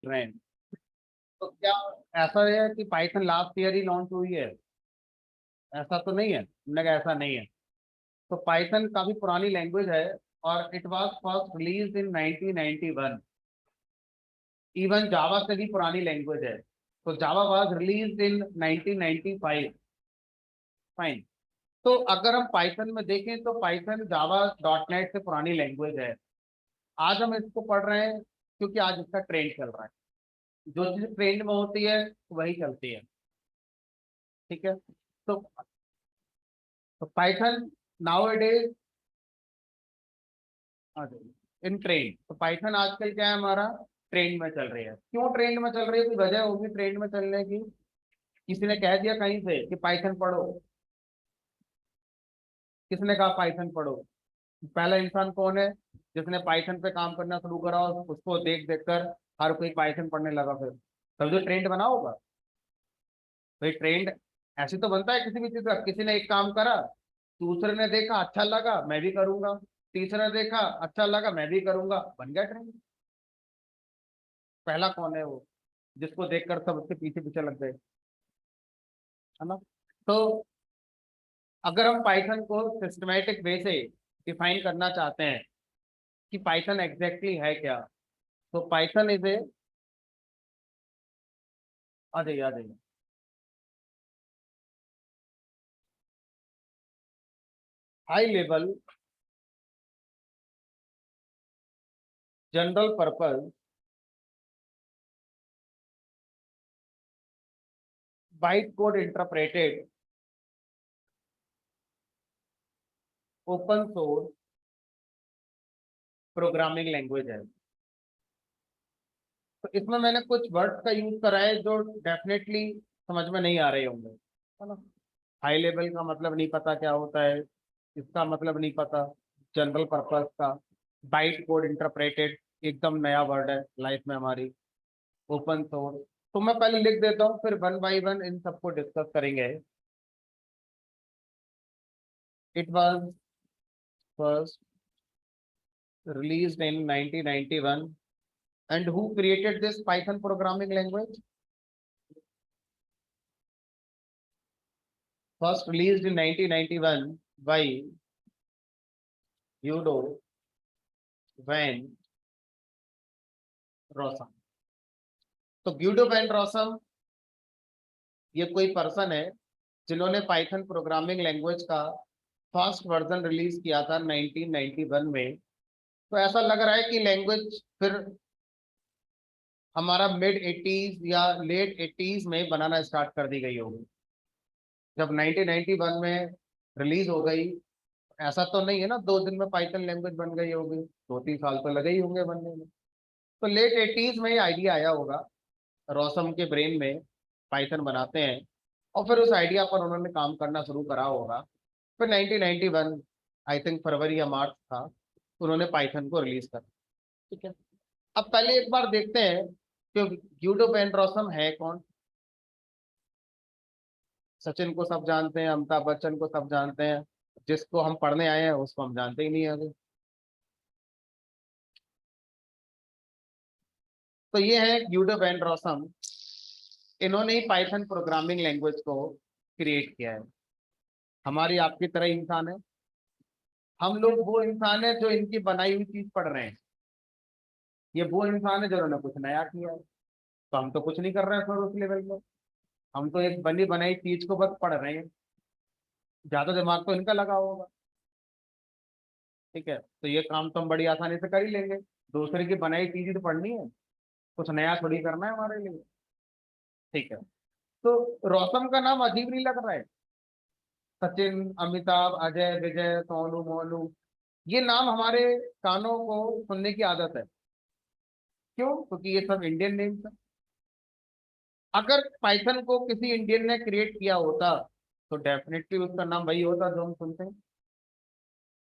Trend. तो क्या ऐसा है कि पाइथन लास्ट ईयर ही लॉन्च हुई है? ऐसा तो नहीं है, हमने कहा ऐसा नहीं है। तो पाइथन काफी पुरानी लैंग्वेज है और it was first release in 1991। Even Java से भी पुरानी लैंग्वेज है। तो Java was release in 1995। Fine. तो अगर हम पाइथन में देखें तो पाइथन जावा डॉट नेट से पुरानी लैंग्वेज है। आज हम इसको पढ़ रहे हैं क्योंकि आज इसका ट्रेंड चल रहा है। जो चीज ट्रेंड में होती है वही चलती है। ठीक है। तो Python now it is in trend. तो पाइथन आजकल क्या है हमारा, ट्रेंड में चल रही है। क्यों ट्रेंड में चल रही है? कोई वजह होगी ट्रेंड में चलने की। किसी ने कह दिया कहीं से कि पाइथन पढ़ो? किसने कहा पाइथन पढ़ो? पहला इंसान कौन है जिसने पाइथन पे काम करना शुरू करा और उसको देख देख कर हर कोई पाइथन पढ़ने लगा? फिर तब जो ट्रेंड बना होगा। भाई ट्रेंड ऐसे तो बनता है किसी भी चीज का। किसी ने एक काम करा, दूसरे ने देखा अच्छा लगा मैं भी करूंगा, तीसरा ने देखा अच्छा लगा मैं भी करूंगा, बन गया ट्रेंड। पहला कौन है वो जिसको देखकर सब उसके पीछे पीछे लग गए? है ना। तो अगर हम पाइथन को सिस्टमेटिक वे से डिफाइन करना चाहते हैं कि पाइथन एग्जैक्टली है क्या, तो पाइथन इज ए, आ जाइए आ जाइए, high level general purpose byte code interpreted open source programming language है। तो इसमें मैंने कुछ वर्ड्स का यूज करा है जो डेफिनेटली समझ में नहीं आ रहे होंगे, है ना। हाई लेवल का मतलब नहीं पता क्या होता है, इसका मतलब नहीं पता, जनरल पर्पस का, बाइट कोड इंटरप्रेटेड एकदम नया वर्ड है लाइफ में हमारी, ओपन सोर्स। तो मैं पहले लिख देता हूँ फिर वन बाय वन इन सबको डिस्कस करेंगे। It was first released in 1991 and who created this Python programming language? First released in 1991 by Guido van Rossum। तो ग्यूडो वैन रॉसम ये कोई पर्सन है जिन्होंने पाइथन प्रोग्रामिंग लैंग्वेज का फर्स्ट वर्जन रिलीज किया था 1991 में। तो ऐसा लग रहा है कि लैंग्वेज फिर हमारा मिड 80s या लेट 80s में बनाना स्टार्ट कर दी गई होगी। जब 1991 में रिलीज हो गई, ऐसा तो नहीं है ना 2 दिन में पाइथन लैंग्वेज बन गई होगी, 2-3 साल तो लगे ही होंगे बनने में। तो लेट 80s में ये आइडिया आया होगा रॉसम के ब्रेन में, पाइथन बनाते हैं, और फिर उस आइडिया पर उन्होंने काम करना शुरू करा होगा। फिर 1991 आई थिंक फरवरी या मार्च था, उन्होंने पाइथन को रिलीज करा। ठीक है। अब पहले एक बार देखते हैं कि ग्यूडो पेन रॉसम है कौन। सचिन को सब जानते हैं, अमिताभ बच्चन को सब जानते हैं, जिसको हम पढ़ने आए हैं उसको हम जानते ही नहीं है अभी। तो ये है ग्यूडो वैन रॉसम। इन्होंने ही पाइथन प्रोग्रामिंग लैंग्वेज को क्रिएट किया है। हमारी आपकी तरह इंसान है। हम लोग वो इंसान है जो इनकी बनाई हुई चीज पढ़ रहे हैं। ये वो इंसान है जिन्होंने कुछ नया किया है। तो हम तो कुछ नहीं कर रहे हैं सर उस लेवल में। हम तो एक बनी बनाई चीज को बस पढ़ रहे हैं। ज्यादा दिमाग तो इनका लगा होगा। ठीक है। तो ये काम तो हम बड़ी आसानी से कर ही लेंगे। दूसरे की बनाई चीज ही तो पढ़नी है, कुछ नया थोड़ी करना है हमारे लिए। ठीक है। तो रौसम का नाम अजीब नहीं लग रहा है? सचिन, अमिताभ, अजय, विजय, सोनू, मोनू, ये नाम हमारे कानों को सुनने की आदत है। क्यों? क्योंकि ये सब इंडियन नेम्स है। अगर पाइथन को किसी इंडियन ने क्रिएट किया होता तो डेफिनेटली उसका नाम वही होता जो हम सुनते हैं।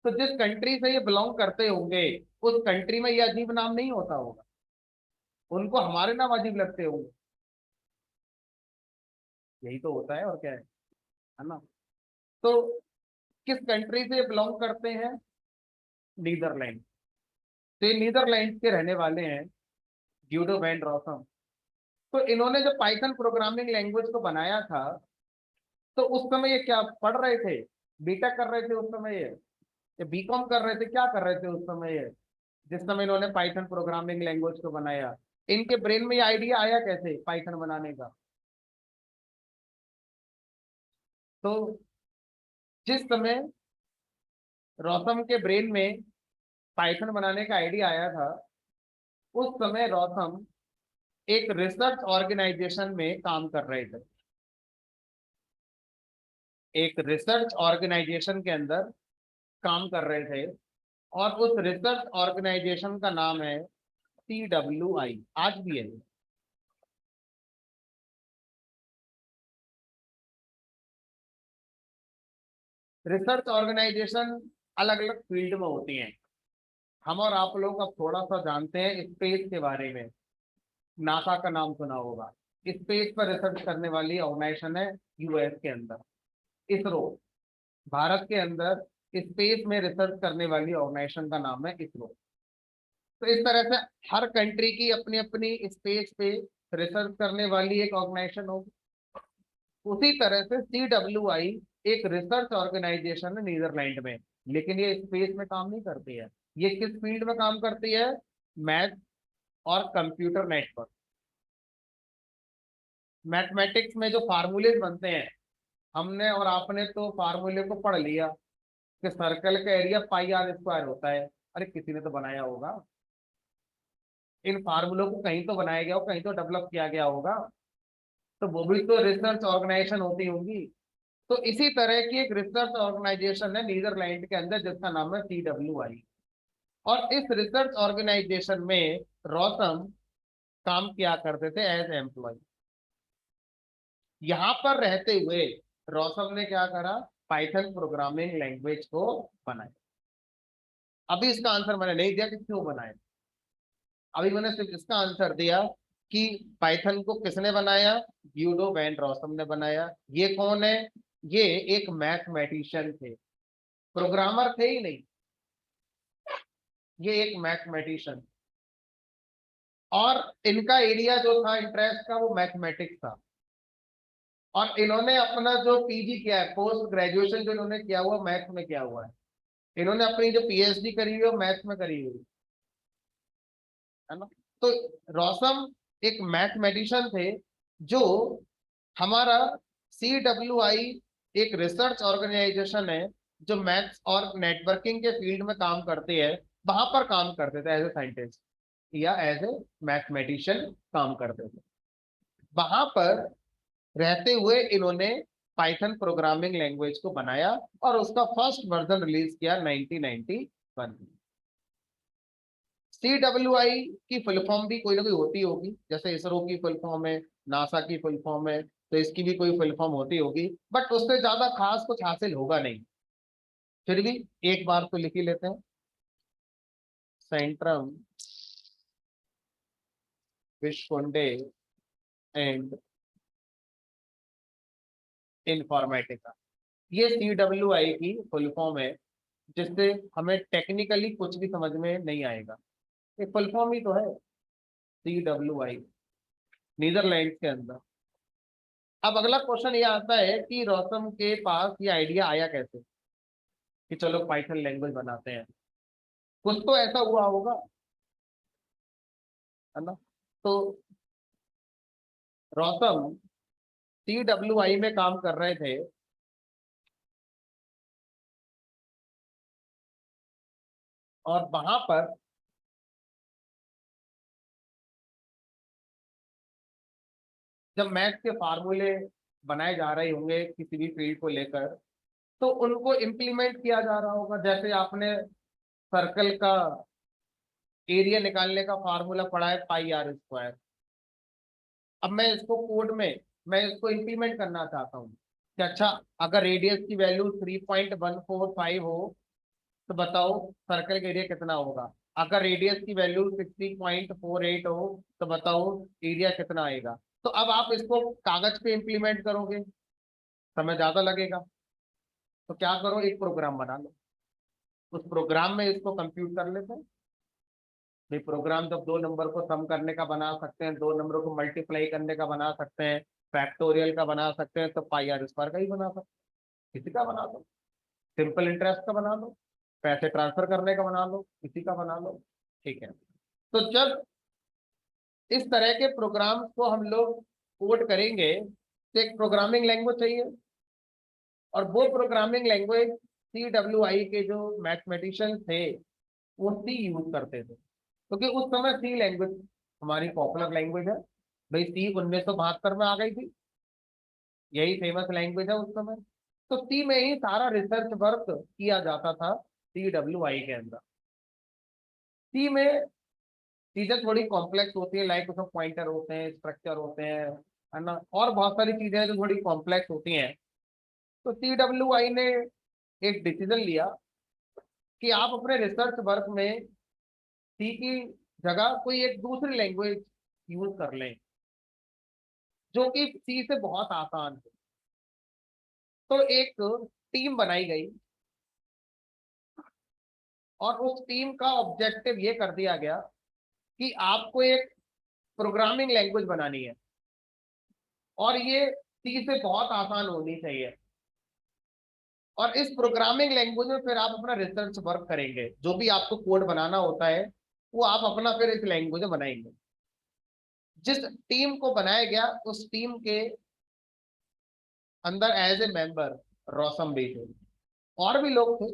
तो जिस कंट्री से ये बिलोंग करते होंगे उस कंट्री में ये अजीब नाम नहीं होता होगा, उनको हमारे नाम अजीब लगते होंगे। यही तो होता है और क्या है ना। तो किस कंट्री से बिलोंग करते हैं? नीदरलैंड। तो ये नीदरलैंड के रहने वाले हैं यूडो वैन रॉसम। तो इन्होंने जब पाइथन प्रोग्रामिंग लैंग्वेज को बनाया था, तो उस समय ये क्या पढ़ रहे थे? बीटेक कर रहे थे उस समय ये बीकॉम कर रहे थे, क्या कर रहे थे उस समय ये, जिस समय इन्होंने पाइथन प्रोग्रामिंग लैंग्वेज को बनाया? इनके ब्रेन में ये आइडिया आया कैसे पाइथन बनाने का? तो जिस समय रॉसम के ब्रेन में पाइथन बनाने का आइडिया आया था, उस समय रॉसम एक रिसर्च ऑर्गेनाइजेशन में काम कर रहे थे। एक रिसर्च ऑर्गेनाइजेशन के अंदर काम कर रहे थे, और उस रिसर्च ऑर्गेनाइजेशन का नाम है CWI, आज भी है। रिसर्च ऑर्गेनाइजेशन अलग अलग फील्ड में होती हैं। हम और आप लोग अब थोड़ा सा जानते हैं स्पेस के बारे में। नासा का नाम सुना होगा। स्पेस पर रिसर्च करने वाली ऑर्गेनाइजेशन है यूएस के अंदर। इसरो, भारत के अंदर स्पेस में रिसर्च करने वाली ऑर्गेनाइजेशन का नाम है इसरो। तो इस तरह से हर कंट्री की अपनी अपनी स्पेस पे रिसर्च करने वाली एक ऑर्गेनाइजेशन होगी। उसी तरह से CWI एक रिसर्च ऑर्गेनाइजेशन है नीदरलैंड में, लेकिन ये स्पेस में काम नहीं करती है। ये किस फील्ड में काम करती है? मैथ और कंप्यूटर नेटवर्क। मैथमेटिक्स में जो फार्मूले बनते हैं, हमने और आपने तो फार्मूले को पढ़ लिया कि सर्कल का एरिया पाई आर स्क्वायर होता है। अरे किसी ने तो बनाया होगा, इन फार्मूलों को कहीं तो बनाया गया हो, कहीं तो डेवलप किया गया होगा। तो वो भी तो रिसर्च ऑर्गेनाइजेशन होती होंगी। तो इसी तरह की एक रिसर्च ऑर्गेनाइजेशन है नीदरलैंड के अंदर, जिसका नाम है CWI। और इस रिसर्च ऑर्गेनाइजेशन में रॉसम काम किया करते थे एज एम्प्लॉय। यहां पर रहते हुए रॉसम ने क्या करा? पाइथन प्रोग्रामिंग लैंग्वेज को बनाया। अभी इसका आंसर मैंने नहीं दिया कि क्यों बनाया, अभी मैंने सिर्फ इसका आंसर दिया कि पाइथन को किसने बनाया? यूडो वैन रॉसम ने बनाया। ये कौन है? ये एक मैथमेटिशियन थे, प्रोग्रामर थे ही नहीं, ये एक मैथमेटिशियन। और इनका एरिया जो था इंटरेस्ट का, वो मैथमेटिक्स था। और इन्होंने अपना जो पीजी किया है, पोस्ट ग्रेजुएशन जो इन्होंने किया हुआ, मैथ में किया हुआ है। इन्होंने अपनी जो PhD करी हुई है मैथ में करी हुई है ना। तो रॉसम एक मैथमेटिशियन थे, जो हमारा CWI एक रिसर्च ऑर्गेनाइजेशन है जो मैथ्स और नेटवर्किंग के फील्ड में काम करती है, वहां पर काम करते थे एज ए साइंटिस्ट या एज ए मैथमेटिशियन काम करते थे। वहां पर रहते हुए इन्होंने पाइथन प्रोग्रामिंग लैंग्वेज को बनाया और उसका फर्स्ट वर्जन रिलीज किया 1991 में। CWI की फुल फॉर्म भी कोई ना कोई होती होगी, जैसे इसरो की फुल फॉर्म है, नासा की फुल फॉर्म है, तो इसकी भी कोई फुल फॉर्म होती होगी, बट उससे ज्यादा खास कुछ हासिल होगा नहीं। फिर भी एक बार तो लिख ही लेते हैं, सेंट्रम विश्वकुंडे एंड इंफॉर्मेटिका, ये CWI की फुल फॉर्म है, जिससे हमें टेक्निकली कुछ भी समझ में नहीं आएगा। ये फुल फॉर्म ही तो है, CWI, नीदरलैंड के अंदर। अब अगला क्वेश्चन ये आता है कि रॉसम के पास ये आइडिया आया कैसे कि चलो पाइथन लैंग्वेज बनाते हैं? कुछ तो ऐसा हुआ होगा, है ना। तो रॉसम CWI में काम कर रहे थे, और वहां पर जब मैथ के फार्मूले बनाए जा रहे होंगे किसी भी फील्ड को लेकर, तो उनको इम्प्लीमेंट किया जा रहा होगा। जैसे आपने सर्कल का एरिया निकालने का फार्मूला पढ़ा है पाई आर स्क्वायर। अब मैं इसको कोड में मैं इसको इम्प्लीमेंट करना चाहता हूँ कि अच्छा, अगर रेडियस की वैल्यू 3.145 हो, तो बताओ सर्कल का एरिया कितना होगा। अगर रेडियस की वैल्यू 60.48 हो, तो बताओ एरिया कितना आएगा। तो अब आप इसको कागज पे इम्प्लीमेंट करोगे, समय ज्यादा लगेगा। तो क्या करो, एक प्रोग्राम बना लो, उस प्रोग्राम में इसको कंप्यूट कर लेते हैं। भाई प्रोग्राम जब दो नंबर को सम करने का बना सकते हैं, दो नंबरों को मल्टीप्लाई करने का बना सकते हैं, फैक्टोरियल का बना सकते हैं, तो पाई आर स्क्वायर का ही बना सकते हैं। किसी का बना दो, सिंपल इंटरेस्ट का बना लो, पैसे ट्रांसफर करने का बना लो, किसी का बना लो। ठीक है, तो जब इस तरह के प्रोग्राम को हम लोग कोड करेंगे तो एक प्रोग्रामिंग लैंग्वेज चाहिए, और वो प्रोग्रामिंग लैंग्वेज CWI के जो मैथमेटिशियन थे वो सी यूज करते थे, क्योंकि उस समय सी लैंग्वेज हमारी पॉपुलर लैंग्वेज है। भाई सी 1972 में आ गई थी, यही फेमस लैंग्वेज है उस समय। तो सी में ही सारा रिसर्च वर्क किया जाता था CWI के अंदर। सी में चीजें थोड़ी कॉम्प्लेक्स होती है, लाइक उसमें पॉइंटर होते हैं, स्ट्रक्चर होते हैं, है ना, और बहुत सारी चीजें हैं जो थोड़ी कॉम्प्लेक्स होती हैं। तो CWI ने एक डिसीजन लिया कि आप अपने रिसर्च वर्क में सी की जगह कोई एक दूसरी लैंग्वेज यूज कर लें जो कि सी से बहुत आसान है। तो एक टीम बनाई गई, और उस टीम का ऑब्जेक्टिव ये कर दिया गया कि आपको एक प्रोग्रामिंग लैंग्वेज बनानी है, और ये सी से बहुत आसान होनी चाहिए। और इस प्रोग्रामिंग लैंग्वेज में फिर आप अपना रिसर्च वर्क करेंगे, जो भी आपको कोड बनाना होता है वो आप अपना फिर इस लैंग्वेज में बनाएंगे। जिस टीम को बनाया गया उस टीम के अंदर एज ए मेंबर रोसम भी थे, और भी लोग थे।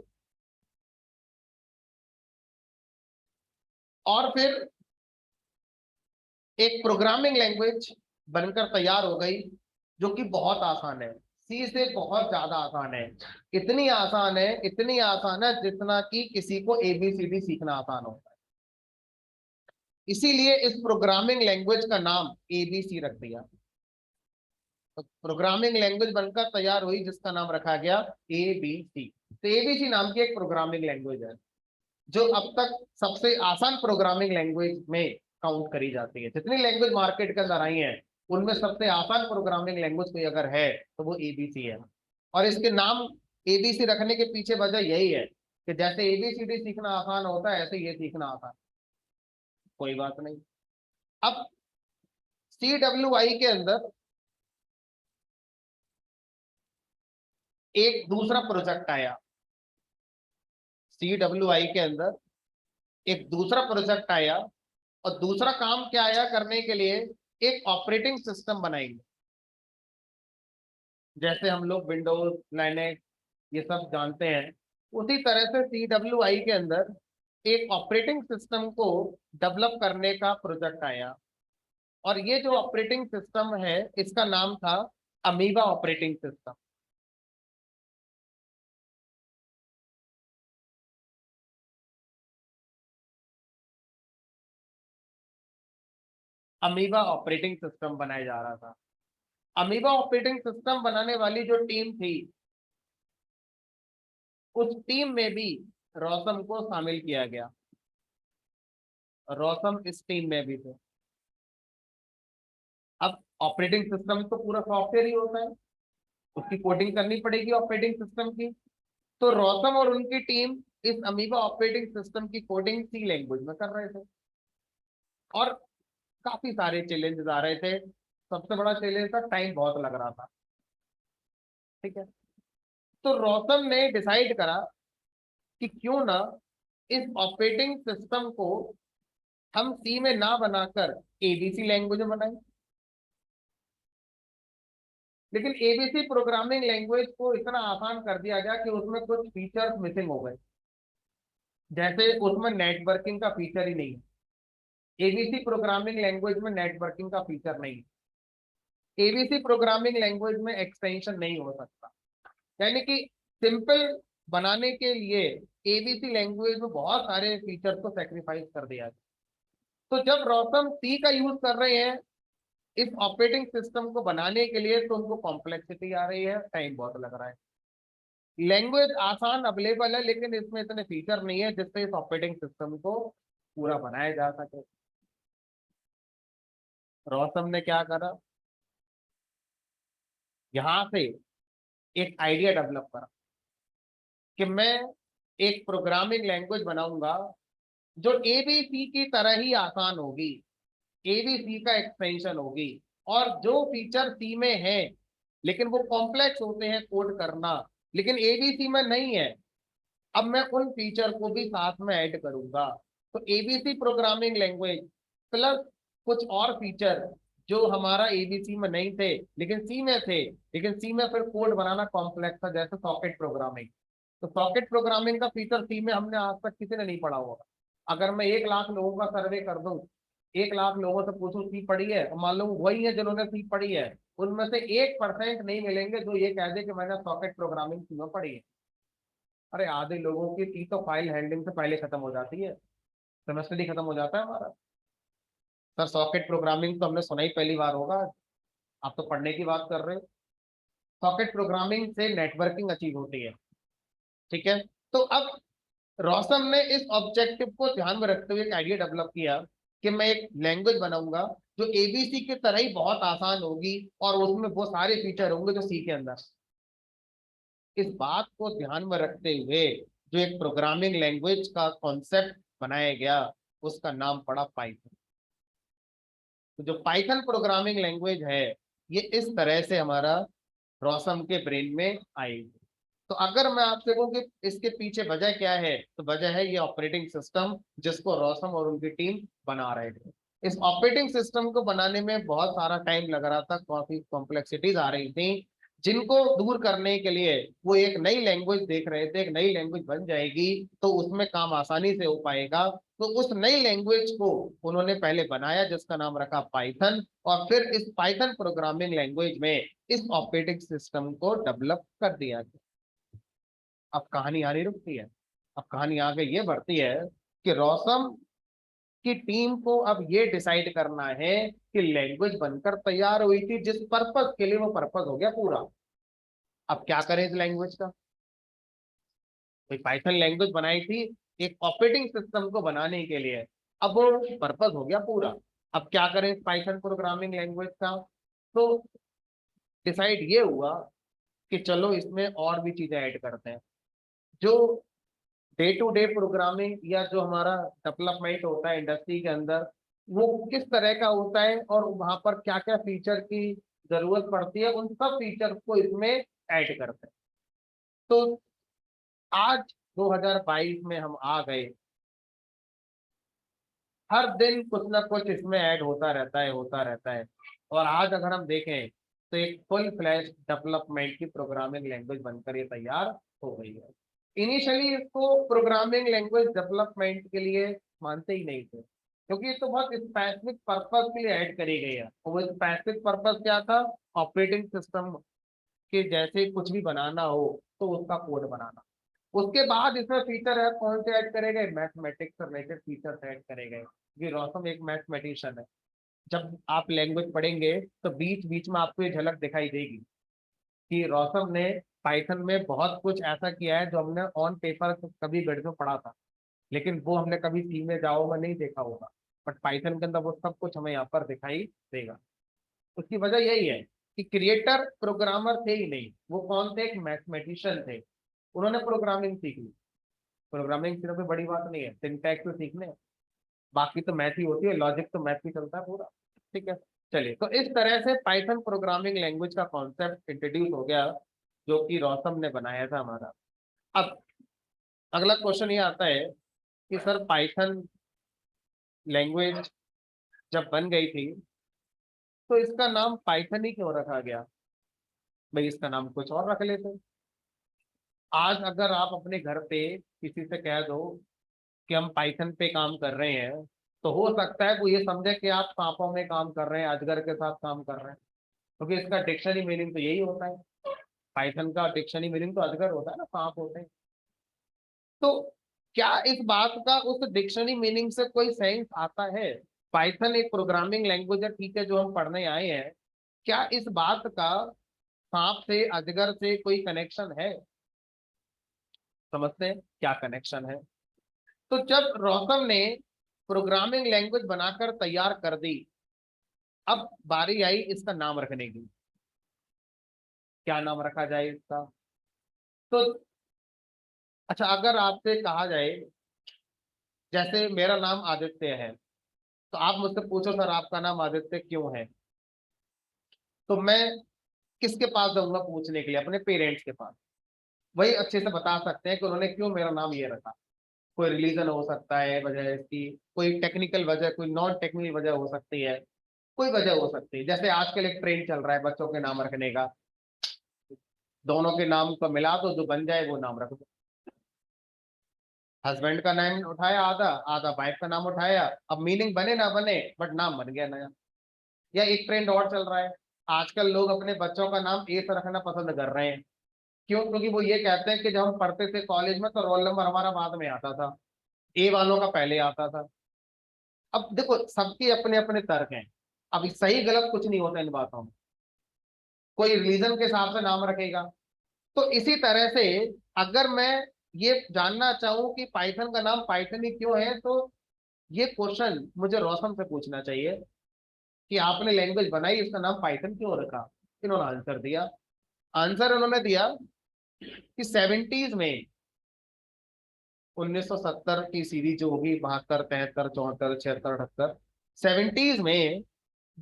और फिर एक प्रोग्रामिंग लैंग्वेज बनकर तैयार हो गई जो कि बहुत आसान है, सी से बहुत ज्यादा आसान है। इतनी आसान है, इतनी आसान है जितना कि किसी को ABCD सीखना आसान होता है। इसीलिए इस प्रोग्रामिंग लैंग्वेज का नाम ABC रख दिया। तो प्रोग्रामिंग लैंग्वेज बनकर तैयार हुई जिसका नाम रखा गया ABC। तो ABC नाम की एक प्रोग्रामिंग लैंग्वेज है जो अब तक सबसे आसान प्रोग्रामिंग लैंग्वेज में काउंट करी जाती है। जितनी लैंग्वेज मार्केट के अंदर आई है उनमें सबसे आसान प्रोग्रामिंग लैंग्वेज कोई अगर है तो वो ABC है। और इसके नाम ABC रखने के पीछे वजह यही है कि जैसे ABCD सीखना आसान होता है ऐसे ये सीखना आसान। कोई बात नहीं। अब CWI के अंदर एक दूसरा प्रोजेक्ट आया, CWI के अंदर एक दूसरा प्रोजेक्ट आया, और दूसरा काम क्या आया करने के लिए, एक ऑपरेटिंग सिस्टम बनाएंगे। जैसे हम लोग विंडोज, लाइनेक्स ये सब जानते हैं, उसी तरह से CWI के अंदर एक ऑपरेटिंग सिस्टम को डेवलप करने का प्रोजेक्ट आया। और ये जो ऑपरेटिंग सिस्टम है इसका नाम था amoeba operating system. Amoeba operating system बनाया जा रहा था। अमीबा ऑपरेटिंग सिस्टम बनाने वाली जो टीम थी उस टीम में भी रोसम को शामिल किया गया। रोसम इस टीम में भी थे। अब ऑपरेटिंग सिस्टम तो पूरा सॉफ्टवेयर ही होता है, उसकी कोडिंग करनी पड़ेगी ऑपरेटिंग सिस्टम की। तो रोसम और उनकी टीम इस अमीबा ऑपरेटिंग सिस्टम की कोडिंग सी लैंग्वेज में कर रहे थे, और काफी सारे चैलेंजेस आ रहे थे। सबसे बड़ा चैलेंज था टाइम बहुत लग रहा था। ठीक है, तो रोसम ने डिसाइड करा कि क्यों ना इस ऑपरेटिंग सिस्टम को हम सी में ना बनाकर ABC लैंग्वेज में बनाएं। लेकिन ABC प्रोग्रामिंग लैंग्वेज को इतना आसान कर दिया गया कि उसमें कुछ फीचर्स मिसिंग हो गए। जैसे उसमें नेटवर्किंग का फीचर ही नहीं है, ABC प्रोग्रामिंग लैंग्वेज में नेटवर्किंग का फीचर नहीं है, ABC प्रोग्रामिंग लैंग्वेज में एक्सटेंशन नहीं हो सकता। यानी कि सिंपल बनाने के लिए ABC लैंग्वेज में बहुत सारे फीचर को सेक्रीफाइस कर दिया। तो जब रोसम सी का यूज कर रहे हैं इस ऑपरेटिंग सिस्टम को बनाने के लिए तो उनको कॉम्प्लेक्सिटी आ रही है, टाइम बहुत लग रहा है। लैंग्वेज आसान अवेलेबल है लेकिन इसमें इतने फीचर नहीं है जिससे इस ऑपरेटिंग सिस्टम को पूरा बनाया जा सके। रोसम ने क्या करा, यहां से एक आइडिया डेवलप करा कि मैं एक प्रोग्रामिंग लैंग्वेज बनाऊंगा जो एबीसी की तरह ही आसान होगी, एबीसी का एक्सटेंशन होगी, और जो फीचर सी में है लेकिन वो कॉम्प्लेक्स होते हैं कोड करना, लेकिन एबीसी में नहीं है, अब मैं उन फीचर को भी साथ में ऐड करूंगा। तो एबीसी प्रोग्रामिंग लैंग्वेज प्लस कुछ और फीचर जो हमारा एबीसी में नहीं थे लेकिन सी में थे, लेकिन सी में फिर कोड बनाना कॉम्प्लेक्स था, जैसे सॉकेट प्रोग्रामिंग। तो सॉकेट प्रोग्रामिंग का फीचर सी में हमने आज तक किसी ने नहीं पढ़ा होगा। अगर मैं 1 लाख लोगों का सर्वे कर दूं, 1 लाख लोगों से पूछूं सी पढ़ी है, मान लो वही है जिन्होंने सी पढ़ी है, उनमें से 1% नहीं मिलेंगे जो ये कह दे कि मैंने सॉकेट प्रोग्रामिंग सी में पढ़ी है। अरे आधे लोगों की सी तो फाइल हैंडलिंग से पहले खत्म हो जाती है, सेमेस्टर ही खत्म हो जाता है हमारा। सर सॉकेट प्रोग्रामिंग तो हमने सुना ही पहली बार होगा, आप तो पढ़ने की बात कर रहे हो। सॉकेट प्रोग्रामिंग से नेटवर्किंग अचीव होती है, ठीक है। तो अब रोशम ने इस ऑब्जेक्टिव को ध्यान में रखते हुए एक आइडिया डेवलप किया कि मैं एक लैंग्वेज बनाऊंगा जो एबीसी की तरह ही बहुत आसान होगी और उसमें वो सारे फीचर होंगे जो सी के अंदर। इस बात को ध्यान में रखते हुए जो एक प्रोग्रामिंग लैंग्वेज का कॉन्सेप्ट बनाया गया उसका नाम पड़ा पाइथन। तो जो पाइथन प्रोग्रामिंग लैंग्वेज है ये इस तरह से हमारा रोशम के ब्रेन में आएगी। तो अगर मैं आपसे कहूं कि इसके पीछे वजह क्या है, तो वजह है ये ऑपरेटिंग सिस्टम जिसको रोशम और उनकी टीम बना रहे थे। इस ऑपरेटिंग सिस्टम को बनाने में बहुत सारा टाइम लग रहा था, काफी कॉम्प्लेक्सिटीज आ रही थी, जिनको दूर करने के लिए वो एक नई लैंग्वेज देख रहे थे। एक नई लैंग्वेज बन जाएगी तो उसमें काम आसानी से हो पाएगा। तो उस नई लैंग्वेज को उन्होंने पहले बनाया जिसका नाम रखा पाइथन, और फिर इस पाइथन प्रोग्रामिंग लैंग्वेज में इस ऑपरेटिंग सिस्टम को डेवलप कर दिया गया। अब कहानी यहाँ नहीं रुकती है, अब कहानी आगे ये बढ़ती है कि रोशम की टीम को अब ये डिसाइड करना है कि लैंग्वेज बनकर तैयार हुई थी जिस पर्पस के लिए, वो पर्पस हो गया पूरा। अब क्या करें इस लैंग्वेज का, भाई पाइथन लैंग्वेज बनाई थी एक ऑपरेटिंग सिस्टम को बनाने के लिए, अब वो पर्पस हो गया पूरा। अब क्या करें इस पाइथन प्रोग्रामिंग लैंग्वेज का, तो डिसाइड ये हुआ कि चलो इसमें और भी चीजें ऐड करते हैं। जो डे टू डे प्रोग्रामिंग या जो हमारा डेवलपमेंट होता है इंडस्ट्री के अंदर, वो किस तरह का होता है और वहां पर क्या क्या फीचर की जरूरत पड़ती है, उन सब फीचर को इसमें ऐड करते हैं। तो आज 2022 में हम आ गए, हर दिन कुछ ना कुछ इसमें ऐड होता रहता है, होता रहता है। और आज अगर हम देखें तो एक फुल फ्लैश डेवलपमेंट की प्रोग्रामिंग लैंग्वेज बनकर ये तैयार हो गई है। इनिशियली इसको प्रोग्रामिंग लैंग्वेज डेवलपमेंट के लिए मानते ही नहीं थे, क्योंकि ये तो बहुत स्पेसिफिक पर्पस के लिए ऐड करी गई है। और वो स्पेसिफिक पर्पस क्या था, ऑपरेटिंग सिस्टम के जैसे कुछ भी बनाना हो तो उसका कोड बनाना। उसके बाद इसमें फीचर है कौन से ऐड करे गए, मैथमेटिक्स से रिलेटेड फीचर्स ऐड करे गए, क्योंकि रोशम एक मैथमेटिशियन है। जब आप लैंग्वेज पढ़ेंगे तो बीच बीच में आपको ये झलक दिखाई देगी कि रोशम ने पाइथन में बहुत कुछ ऐसा किया है जो हमने ऑन पेपर कभी गणित में पढ़ा था, लेकिन वो हमने कभी सी में जाओ में नहीं देखा होगा। बट पाइथन के अंदर वो सब कुछ हमें यहाँ पर दिखाई देगा। उसकी वजह यही है कि क्रिएटर प्रोग्रामर थे ही नहीं, वो कौन थे, एक मैथमेटिशियन थे। उन्होंने प्रोग्रामिंग सीख ली। प्रोग्रामिंग सिर्फ कोई बड़ी बात नहीं है, सिंटैक्स तो सीखने, बाकी तो मैथ ही होती है, लॉजिक तो मैथ ही चलता है पूरा। ठीक है, चलिए, तो इस तरह से पाइथन प्रोग्रामिंग लैंग्वेज का कॉन्सेप्ट इंट्रोड्यूस हो गया जो कि रोशम ने बनाया था हमारा। अब अगला क्वेश्चन ये आता है कि सर पाइथन लैंग्वेज जब बन गई थी तो इसका नाम पाइथन ही क्यों रखा गया, भाई इसका नाम कुछ और रख लेते। आज अगर आप अपने घर पे किसी से कह दो कि हम पाइथन पे काम कर रहे हैं, तो हो सकता है वो ये समझे कि आप सांपों में काम कर रहे हैं, अजगर के साथ काम कर रहे हैं, क्योंकि इसका डिक्शनरी मीनिंग तो यही होता है। पाइथन का डिक्शनरी मीनिंग तो अजगर होता है ना, सांप होते हैं। तो क्या इस बात का उस डिक्शनरी मीनिंग से कोई सेंस आता है, पाइथन एक प्रोग्रामिंग लैंग्वेज है, ठीक है, जो हम पढ़ने आए हैं, क्या इस बात का सांप से अजगर से कोई कनेक्शन है? समझते हैं क्या कनेक्शन है। तो जब रोशम ने प्रोग्रामिंग लैंग्वेज बनाकर तैयार कर दी, अब बारी आई इसका नाम रखने की, क्या नाम रखा जाए इसका। तो अच्छा, अगर आपसे कहा जाए जैसे मेरा नाम आदित्य है, तो आप मुझसे पूछो सर आपका नाम आदित्य क्यों है, तो मैं किसके पास जाऊंगा पूछने के लिए? अपने पेरेंट्स के पास। वही अच्छे से बता सकते हैं कि उन्होंने क्यों मेरा नाम ये रखा। कोई रिलीजन हो सकता है वजह इसकी, कोई टेक्निकल वजह, कोई नॉन टेक्निकल वजह हो सकती है, कोई वजह हो सकती है। जैसे आजकल एक ट्रेंड चल रहा है बच्चों के नाम रखने का, दोनों के नाम को मिला दो, जो बन जाए वो नाम रख दो। हस्बैंड का नाम उठाया आधा, आधा वाइफ का नाम उठाया, अब मीनिंग बने ना बने बट नाम बन गया नया। या एक ट्रेंड और चल रहा है, आजकल लोग अपने बच्चों का नाम ए से रखना पसंद कर रहे हैं। क्यों? क्योंकि वो ये कहते हैं कि जब हम पढ़ते थे कॉलेज में तो रोल नंबर हमारा बाद में आता था, ए वालों का पहले आता था। अब देखो सबके अपने अपने तर्क हैं, अब सही गलत कुछ नहीं होता इन बातों में। कोई रिलीजन के हिसाब से नाम रखेगा। तो इसी तरह से अगर मैं ये जानना चाहूं कि पाइथन का नाम पाइथन ही क्यों है, तो ये क्वेश्चन मुझे रोशन से पूछना चाहिए कि आपने लैंग्वेज बनाई, इसका नाम पाइथन क्यों रखा। इन्होंने आंसर दिया। आंसर उन्होंने दिया कि 70s में, 1970 की सीरीज जो होगी, 72, 73, 74, 76, 78, 70s में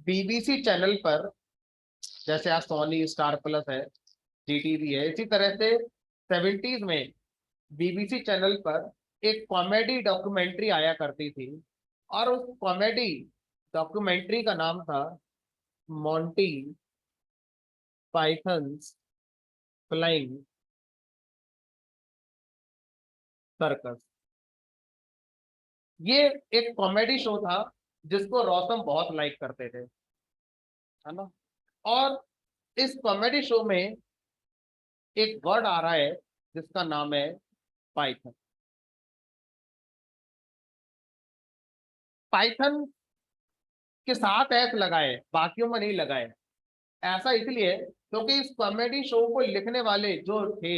बीबीसी चैनल पर, जैसे आज सोनी स्टार प्लस है, जीटीवी है, इसी तरह से 70s में बीबीसी चैनल पर एक कॉमेडी डॉक्यूमेंट्री आया करती थी, और उस कॉमेडी डॉक्यूमेंट्री का नाम था मॉन्टी पाइथन्स फ्लाइंग सर्कस। ये एक कॉमेडी शो था जिसको रौसम बहुत लाइक करते थे, है ना। और इस कॉमेडी शो में एक वर्ड आ रहा है जिसका नाम है पाइथन। पाइथन के साथ एस लगाए, बाकियों में नहीं लगाए। ऐसा इसलिए क्योंकि इस कॉमेडी शो को लिखने वाले जो थे,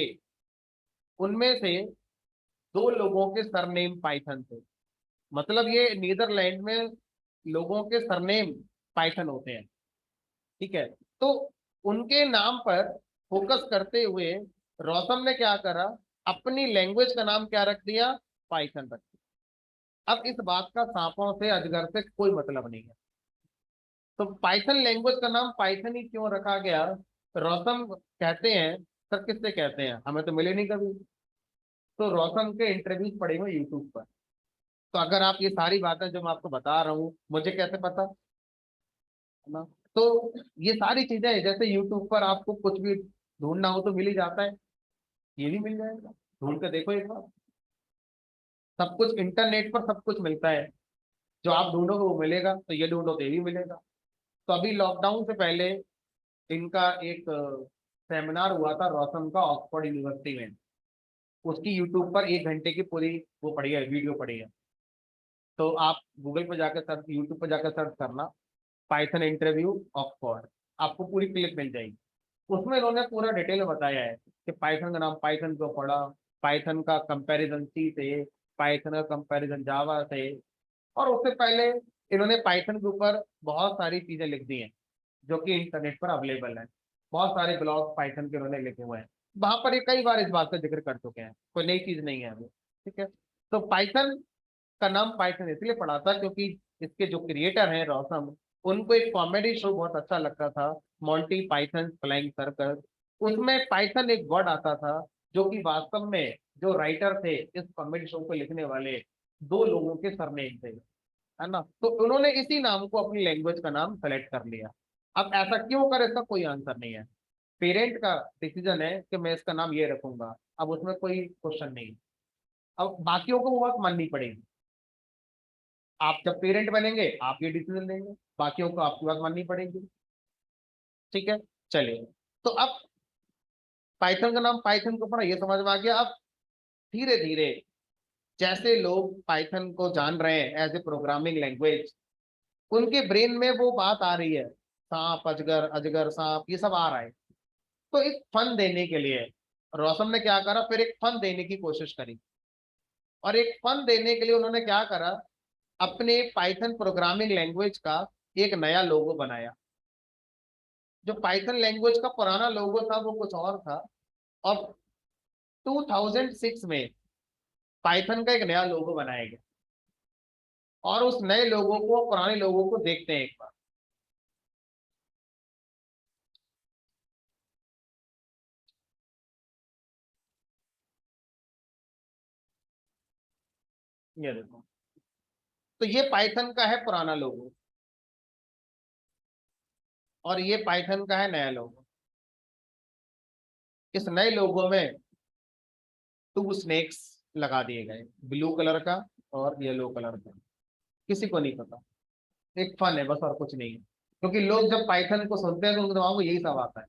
उनमें से दो लोगों के सरनेम पाइथन थे। मतलब ये नीदरलैंड में लोगों के सरनेम पाइथन होते हैं, ठीक है। तो उनके नाम पर फोकस करते हुए रौसम ने क्या करा, अपनी लैंग्वेज का नाम क्या रख दिया, पाइथन रख दिया। अब इस बात का सांपों से अजगर से कोई मतलब नहीं है। तो पाइथन लैंग्वेज का नाम पाइथन ही क्यों रखा गया? रौसम कहते हैं, सर किससे कहते हैं, हमें तो मिले नहीं कभी। तो रौसम के इंटरव्यूज पड़े हुए यूट्यूब पर। तो अगर आप ये सारी बातें जो मैं आपको बता रहा हूँ मुझे कैसे पता, है ना। तो ये सारी चीजें जैसे यूट्यूब पर आपको कुछ भी ढूंढना हो तो मिल ही जाता है, ये भी मिल जाएगा, ढूंढ के देखो एक बार। सब कुछ इंटरनेट पर सब कुछ मिलता है, जो आप ढूंढोगे वो मिलेगा, तो ये ढूंढो तो ये भी मिलेगा। तो अभी लॉकडाउन से पहले इनका एक सेमिनार हुआ था रौशन का, ऑक्सफोर्ड यूनिवर्सिटी में। उसकी यूट्यूब पर 1 घंटे की पूरी वो पड़ी है, वीडियो पड़ी है। तो आप गूगल पर जाकर सर्च, यूट्यूब पर जाकर सर्च करना, पाइथन इंटरव्यू ऑक्सफोर्ड, आपको पूरी क्लिप मिल जाएगी। उसमें इन्होंने पूरा डिटेल में बताया है कि पाइथन का नाम पाइथन क्यों पड़ा, पाइथन का कंपैरिजन सी से, पाइथन का कंपैरिजन जावा से। और उससे पहले इन्होंने पाइथन के ऊपर बहुत सारी चीजें लिख दी हैं जो कि इंटरनेट पर अवेलेबल है। बहुत सारे ब्लॉग पाइथन के उन्होंने लिखे हुए हैं, वहां पर ये कई बार इस बात का जिक्र कर चुके हैं, कोई नई चीज नहीं है अभी, ठीक है। तो पाइथन का नाम पाइथन इसलिए पड़ा था क्योंकि इसके जो क्रिएटर हैं रौसम, उनको एक कॉमेडी शो बहुत अच्छा लगता था, मॉन्टी पाइथन फ्लाइंग सर्कस। उसमें पाइथन एक वर्ड आता था जो कि वास्तव में जो राइटर थे इस कॉमेडी शो को लिखने वाले, दो लोगों के सरनेम थे, है ना। तो उन्होंने इसी नाम को अपनी लैंग्वेज का नाम सेलेक्ट कर लिया। अब ऐसा क्यों करे, इसका कोई आंसर नहीं है। पेरेंट का डिसीजन है कि मैं इसका नाम ये रखूंगा, अब उसमें कोई क्वेश्चन नहीं। अब बाकियों को वो बात माननी पड़ेगी। आप जब पेरेंट बनेंगे आप ये डिसीजन लेंगे, बाकियों को आपकी बात माननी पड़ेगी, ठीक है। चलिए, तो अब पाइथन का नाम पाइथन को पढ़ा, ये समझ में आ गया। अब धीरे धीरे जैसे लोग पाइथन को जान रहे हैं एज ए प्रोग्रामिंग लैंग्वेज, उनके ब्रेन में वो बात आ रही है, सांप अजगर, अजगर सांप, ये सब आ रहा है। तो एक फन देने के लिए रौसम ने क्या करा, फिर एक फन देने की कोशिश करी। और एक फन देने के लिए उन्होंने क्या करा, अपने पाइथन प्रोग्रामिंग लैंग्वेज का एक नया लोगो बनाया। जो पाइथन लैंग्वेज का पुराना लोगो था वो कुछ और था, और 2006 में पाइथन का एक नया लोगो बनाया गया। और उस नए लोगों को पुराने लोगों को देखते हैं एक बार। ये देखो, तो ये पाइथन का है पुराना लोगो, और ये पाइथन का है नया लोगो। इस नए लोगो में 2 स्नेक्स लगा दिए गए, ब्लू कलर का और येलो कलर का। किसी को नहीं पता, एक फन है बस, और कुछ नहीं है। क्योंकि लोग जब पाइथन को सुनते हैं तो उनके दिमाग में यही सब आता है।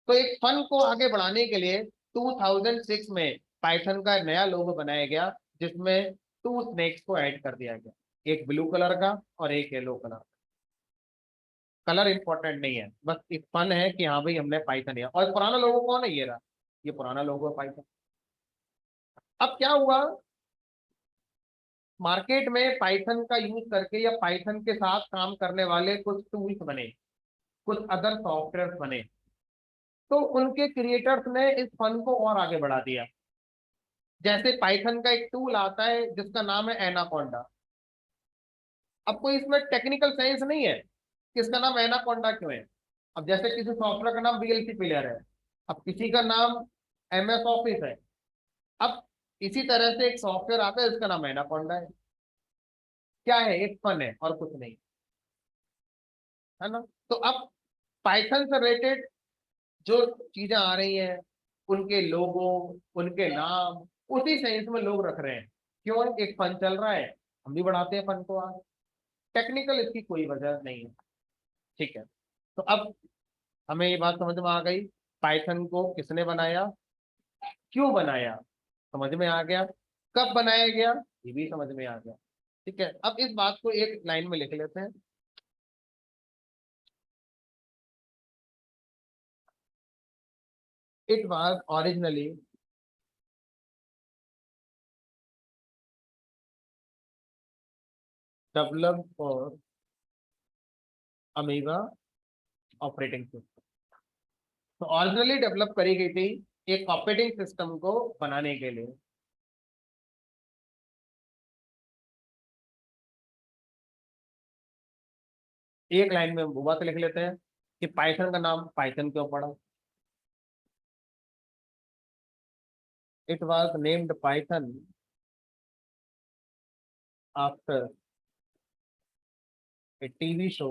तो एक फन को आगे बढ़ाने के लिए 2006 में पाइथन का नया लोगो बनाया गया, जिसमें 2 स्नेक्स को ऐड कर दिया गया, एक ब्लू कलर का और एक येलो कलर। कलर इंपॉर्टेंट नहीं है, बस एक फन है कि हाँ भाई हमने पाइथन लिया। और पुराना लोगो कौन है? ये रहा, ये पुराना लोगो है पाइथन। अब क्या हुआ, मार्केट में पाइथन का यूज करके या पाइथन के साथ काम करने वाले कुछ टूल्स बने, कुछ अदर सॉफ्टवेयर बने। तो उनके क्रिएटर्स ने इस फन को और आगे बढ़ा दिया। जैसे पाइथन का एक टूल आता है जिसका नाम है एनाकोंडा। अब कोई इसमें टेक्निकल साइंस नहीं है कि इसका नाम एनाकोंडा क्यों है। अब जैसे किसी सॉफ्टवेयर का नाम वीएलसी प्लेयर है, अब किसी का नाम एमएस ऑफिस है, अब इसी तरह से एक सॉफ्टवेयर आता है इसका नाम एनाकोंडा है। क्या है? एक फन है और कुछ नहीं, है ना। तो अब पाइथन से रिलेटेड जो चीजें आ रही हैं, उनके लोगो, उनके नाम, उसी साइंस में लोग रख रहे हैं। क्यों? एक फन चल रहा है, हम भी बढ़ाते हैं फन को आगे। टेक्निकल इसकी कोई वजह नहीं है। ठीक है, तो अब हमें ये बात समझ में आ गई, पाइथन को किसने बनाया, क्यों बनाया, समझ में आ गया। कब बनाया गया, ये भी समझ में आ गया। ठीक है, अब इस बात को एक लाइन में लिख लेते हैं। It was originally developed for Amiga operating system. तो ओरिजिनली डेवलप करी गई थी एक ऑपरेटिंग सिस्टम को बनाने के लिए। एक लाइन में वो बात लिख लेते हैं कि पाइथन का नाम पाइथन क्यों पड़ा। It was named Python after a TV show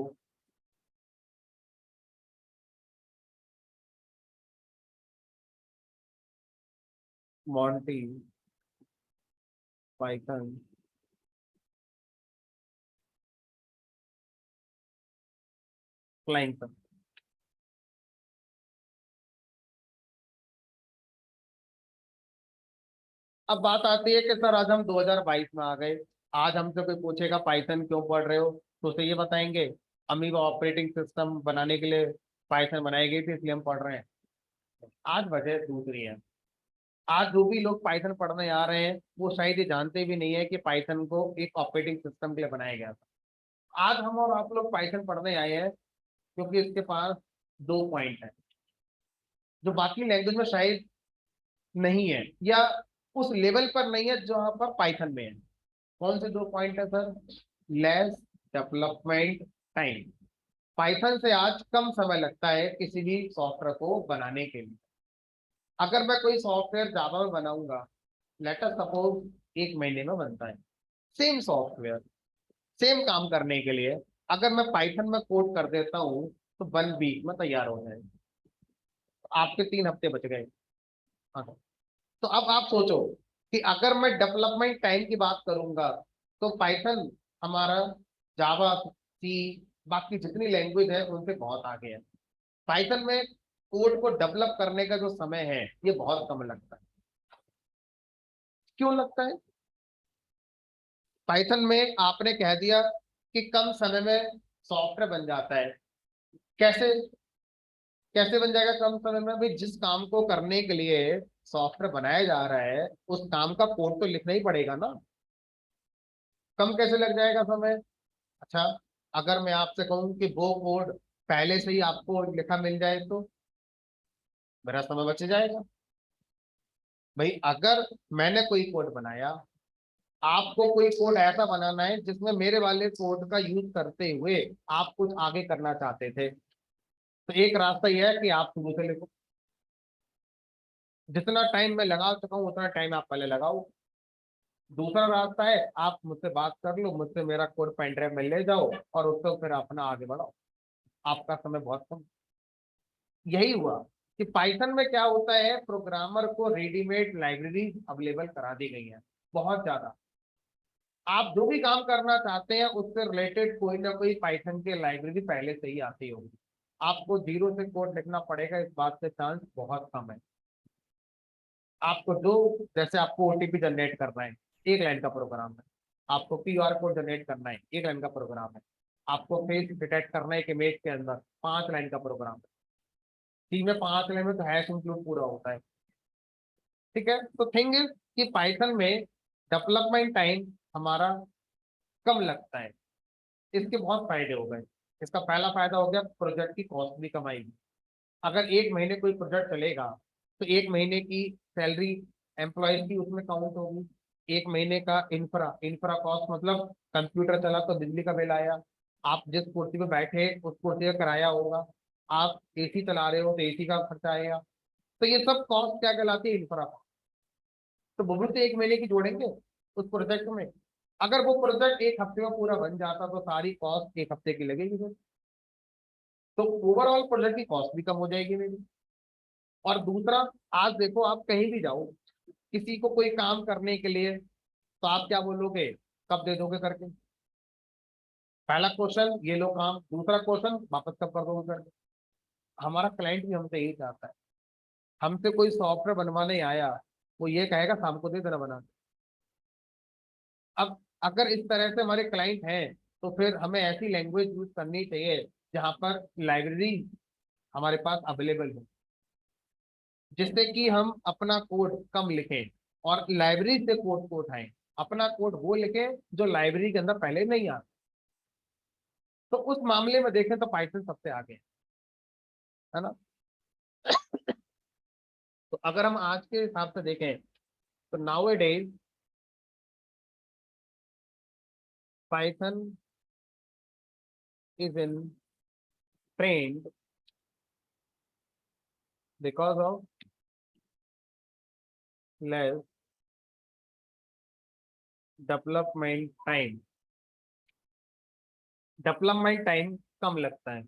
Monty Python flying. अब बात आती है कि सर आज हम 2022 में आ गए, आज हमसे कोई पूछेगा पाइथन क्यों पढ़ रहे हो, तो उसे ये बताएंगे अमीबा ऑपरेटिंग सिस्टम बनाने के लिए पाइथन बनाई गई थी इसलिए हम पढ़ रहे हैं। आज वजह दूसरी है। आज जो भी लोग पाइथन पढ़ने आ रहे हैं वो शायद ये जानते भी नहीं है कि पाइथन को एक ऑपरेटिंग सिस्टम के लिए बनाया गया था। आज हम और आप लोग पाइथन पढ़ने आए हैं क्योंकि इसके पास 2 पॉइंट है जो बाकी लैंग्वेज में शायद नहीं है, या उस लेवल पर नहीं है जो यहाँ पर पाइथन में है। कौन से 2 पॉइंट है sir? Less development time. Python से आज कम समय लगता है किसी भी सॉफ्टवेयर को बनाने के लिए। अगर मैं कोई सॉफ्टवेयर जावा में बनाऊंगा, लेट अस सपोज 1 महीने में बनता है सेम सॉफ्टवेयर, सेम काम करने के लिए। अगर मैं पाइथन में कोड कर देता हूँ तो 1 वीक में तैयार हो जाएगा। तो आपके 3 हफ्ते बच गए। हाँ, तो अब आप सोचो कि अगर मैं डेवलपमेंट टाइम की बात करूंगा तो पाइथन हमारा जावा, सी, बाकी जितनी लैंग्वेज है उनसे बहुत आगे है। पाइथन में कोड को डेवलप करने का जो समय है ये बहुत कम लगता है। क्यों लगता है? पाइथन में आपने कह दिया कि कम समय में सॉफ्टवेयर बन जाता है। कैसे? कैसे बन जाएगा कम समय में? भाई जिस काम को करने के लिए सॉफ्टवेयर बनाया जा रहा है उस काम का कोड तो लिखना ही पड़ेगा ना। कम कैसे लग जाएगा समय? अच्छा, अगर मैं आपसे कहूँ कि वो कोड पहले से ही आपको लिखा मिल जाए तो मेरा समय बच जाएगा। भाई अगर मैंने कोई कोड बनाया, आपको कोई कोड ऐसा बनाना है जिसमें मेरे वाले कोड का यूज करते हुए आप कुछ आगे करना चाहते थे, तो एक रास्ता यह है कि आप शुरू से लिखो। जितना टाइम मैं लगा चुका हूँ उतना टाइम आप पहले लगाओ। दूसरा रास्ता है आप मुझसे बात कर लो, मुझसे मेरा कोड पेन ड्राइव में ले जाओ और उसको फिर अपना आगे बढ़ाओ। आपका समय बहुत कम। यही हुआ कि पाइथन में क्या होता है, प्रोग्रामर को रेडीमेड लाइब्रेरी अवेलेबल करा दी गई है बहुत ज्यादा। आप जो भी काम करना चाहते हैं उससे रिलेटेड कोई ना कोई पाइथन की लाइब्रेरी पहले से ही आती होगी। आपको जीरो से कोड लिखना पड़ेगा, इस बात से चांस बहुत कम है। आपको जो, जैसे आपको ओटीपी जनरेट करना है, एक लाइन का प्रोग्राम है। आपको क्यूआर कोड जनरेट करना है, एक लाइन का प्रोग्राम है। आपको फेस डिटेक्ट करना है एक इमेज के अंदर, 5 लाइन का प्रोग्राम है। सी में 5 लाइन में तो हैश इंक्लूड पूरा होता है। ठीक है, तो थिंग इज कि पाइथन में डेवलपमेंट टाइम हमारा कम लगता है। इसके बहुत फायदे हो गए। इसका पहला फायदा हो गया, प्रोजेक्ट की कॉस्ट भी कम आएगी। अगर 1 महीने कोई प्रोजेक्ट चलेगा तो 1 महीने की सैलरी एम्प्लॉयज की उसमें काउंट होगी। 1 महीने का इंफ्रा इंफ्रा कॉस्ट मतलब कंप्यूटर चला तो बिजली का बिल आया, आप जिस कुर्सी पे बैठे उस कुर्सी का किराया होगा, आप एसी चला रहे हो तो एसी का खर्चा आएगा। तो ये सब कॉस्ट क्या कहलाती है, इंफ्रा। तो वो भी तो 1 महीने की जोड़ेंगे उस प्रोजेक्ट में। अगर वो प्रोजेक्ट एक हफ्ते में पूरा बन जाता तो सारी कॉस्ट एक हफ्ते की लगेगी फिर। तो ओवरऑल प्रोजेक्ट की कॉस्ट भी कम हो जाएगी मेरी। और दूसरा, आज देखो आप कहीं भी जाओ, किसी को कोई काम करने के लिए तो आप क्या बोलोगे, कब दे दोगे करके। पहला क्वेश्चन ये लो काम, दूसरा क्वेश्चन वापस कब कर दोगे करके। हमारा क्लाइंट भी हमसे यही चाहता है। हमसे कोई सॉफ्टवेयर बनवाने आया, वो ये कहेगा शाम को दे देना बना के। अब अगर इस तरह से हमारे क्लाइंट हैं तो फिर हमें ऐसी लैंग्वेज यूज करनी चाहिए जहां पर लाइब्रेरी हमारे पास अवेलेबल हो, जिससे कि हम अपना कोड कम लिखें और लाइब्रेरी से कोड को उठाएं। अपना कोड वो लिखें जो लाइब्रेरी के अंदर पहले नहीं आता। तो उस मामले में देखें तो पाइथन सबसे आगे है ना। तो अगर हम आज के हिसाब से देखें तो nowadays Python is in trend because of less development time. Development time कम लगता है।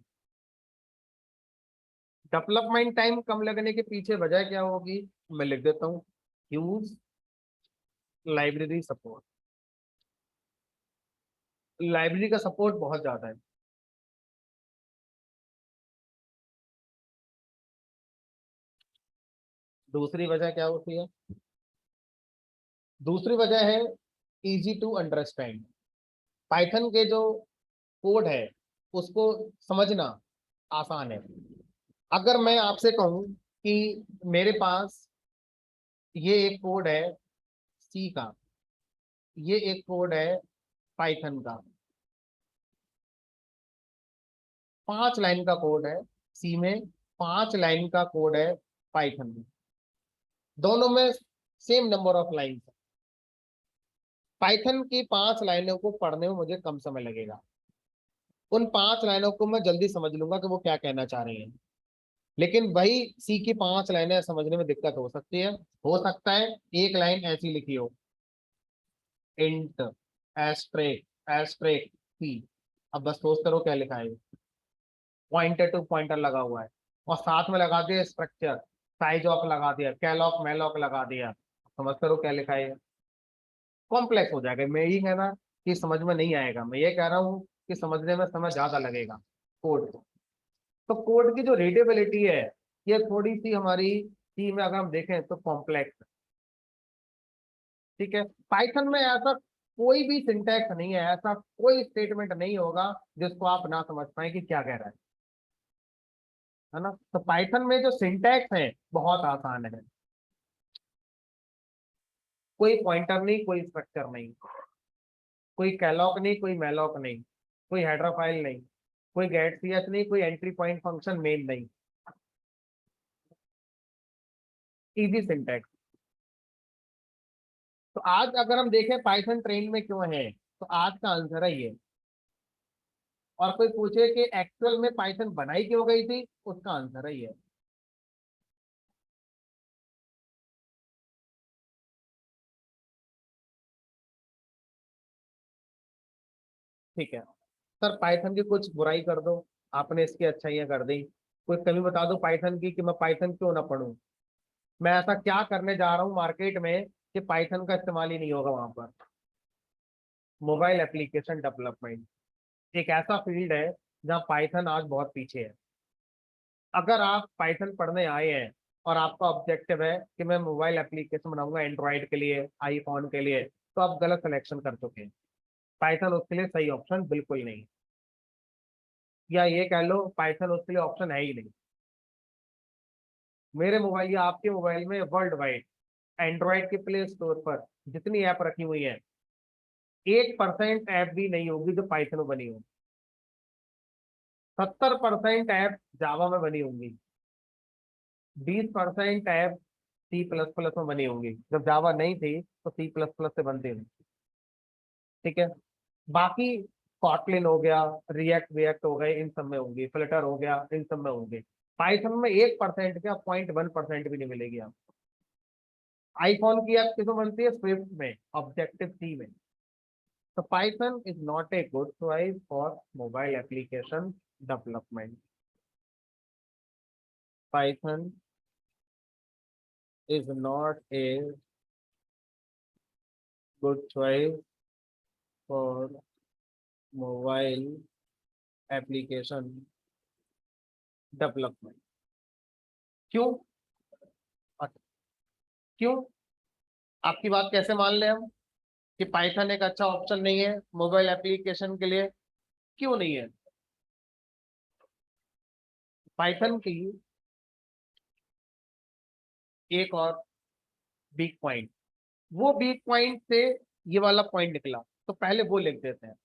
डेवलपमेंट टाइम कम लगने के पीछे वजह क्या होगी, मैं लिख देता हूँ। Use library support. लाइब्रेरी का सपोर्ट बहुत ज्यादा है। दूसरी वजह क्या होती है, दूसरी वजह है इजी टू अंडरस्टैंड। पाइथन के जो कोड है उसको समझना आसान है। अगर मैं आपसे कहूं कि मेरे पास ये एक कोड है सी का, ये एक कोड है पाइथन का, 5 लाइन का कोड है सी में, 5 लाइन का कोड है पाइथन में। दोनों में same number of line. Python की 5 लाइनों को पढ़ने में मुझे कम समय लगेगा। उन 5 लाइनों को मैं जल्दी समझ लूंगा कि वो क्या कहना चाह रही हैं। लेकिन वही सी की 5 लाइनें समझने में दिक्कत हो सकती है। हो सकता है एक लाइन ऐसी लिखी हो, इंट एस्ट्रेक एस्ट्रेक पी। अब बस सोचते रहो क्या लिखा है। पॉइंटर टू पॉइंटर लगा हुआ है और साथ में लगा दिया स्ट्रक्चर, साइज ऑफ लगा दिया, कैलॉक मेलॉक लगा दिया। समझते रहो क्या लिखा है। कॉम्प्लेक्स हो जाएगा। मैं यही कहना कि समझ में नहीं आएगा, मैं ये कह रहा हूँ कि समझने में समय ज्यादा लगेगा कोड को। तो कोड की जो रीडेबिलिटी है ये थोड़ी सी हमारी सी में अगर हम देखें तो कॉम्प्लेक्स। ठीक है, पाइथन में ऐसा कोई भी सिंटैक्स नहीं है, ऐसा कोई स्टेटमेंट नहीं होगा जिसको आप ना समझ पाए कि क्या कह रहा है ना। तो पाइथन में जो सिंटैक्स है बहुत आसान है। कोई पॉइंटर नहीं, कोई स्ट्रक्चर नहीं, कोई कैलॉक नहीं, कोई मेलॉक नहीं, कोई हेडर फाइल नहीं, कोई गेट सीएच नहीं, कोई एंट्री पॉइंट फंक्शन मेन नहीं। Easy syntax. तो आज अगर हम देखें पाइथन ट्रेंड में क्यों है, तो आज का आंसर है ये। और कोई पूछे कि एक्चुअल में पाइथन बनाई क्यों गई थी, उसका आंसर है ये। ठीक है सर, पाइथन की कुछ बुराई कर दो, आपने इसकी अच्छाइयाँ कर दी। कोई कमी बता दो पाइथन की कि मैं पाइथन क्यों ना पढूं। मैं ऐसा क्या करने जा रहा हूँ मार्केट में कि पाइथन का इस्तेमाल ही नहीं होगा वहां पर। मोबाइल एप्लीकेशन डेवलपमेंट एक ऐसा फील्ड है जहाँ पाइथन आज बहुत पीछे है। अगर आप पाइथन पढ़ने आए हैं और आपका ऑब्जेक्टिव है कि मैं मोबाइल एप्लीकेशन बनाऊंगा एंड्रॉइड के लिए, आईफोन के लिए, तो आप गलत सिलेक्शन कर चुके हैं। पाइथन उसके लिए सही ऑप्शन बिल्कुल नहीं, या ये कह लो पाइथन उसके लिए ऑप्शन है ही नहीं। मेरे मोबाइल या आपके मोबाइल में वर्ल्ड वाइड एंड्रॉइड के प्ले स्टोर पर जितनी ऐप रखी हुई है, 1% ऐप भी नहीं होगी जो पाइथन में बनी हो। 70% ऐप जावा में बनी होंगी, 20% ऐप C++ में बनी होंगी। जब जावा नहीं थी तो C++ से बनती थी। ठीक है, बाकी कॉटलिन हो गया, रिएक्ट रिएक्ट हो गए, इन सब में होंगी, फ्लटर हो गया, इन सब में होंगे। पाइथन में 1% क्या 0.1% भी नहीं मिलेगी आपको। आईफोन की ऐप किसमें बनती है? स्विफ्ट में, ऑब्जेक्टिव सी में। तो Python is not a good choice for mobile application development. Python is not a good choice for mobile application development। क्यों? क्यों? आपकी बात कैसे मान लें हम कि पाइथन एक अच्छा ऑप्शन नहीं है मोबाइल एप्लीकेशन के लिए? क्यों नहीं है? पाइथन की एक और वीक पॉइंट, वो वीक पॉइंट से ये वाला पॉइंट निकला, तो पहले वो लिख देते हैं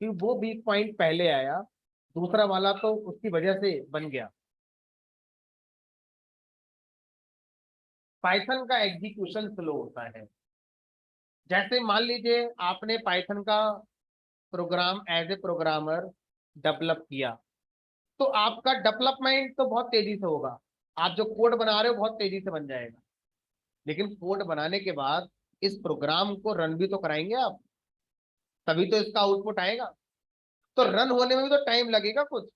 कि वो वीक पॉइंट पहले आया, दूसरा वाला तो उसकी वजह से बन गया। पाइथन का एग्जीक्यूशन स्लो होता है। जैसे मान लीजिए आपने पाइथन का program as a programmer develop किया, तो आपका डेवलपमेंट तो बहुत तेजी से होगा। आप जो कोड बना रहे हो बहुत तेजी से बन जाएगा। लेकिन कोड बनाने के बाद इस प्रोग्राम को रन भी तो कराएंगे आप, तभी तो इसका आउटपुट आएगा। तो रन होने में भी तो टाइम लगेगा कुछ।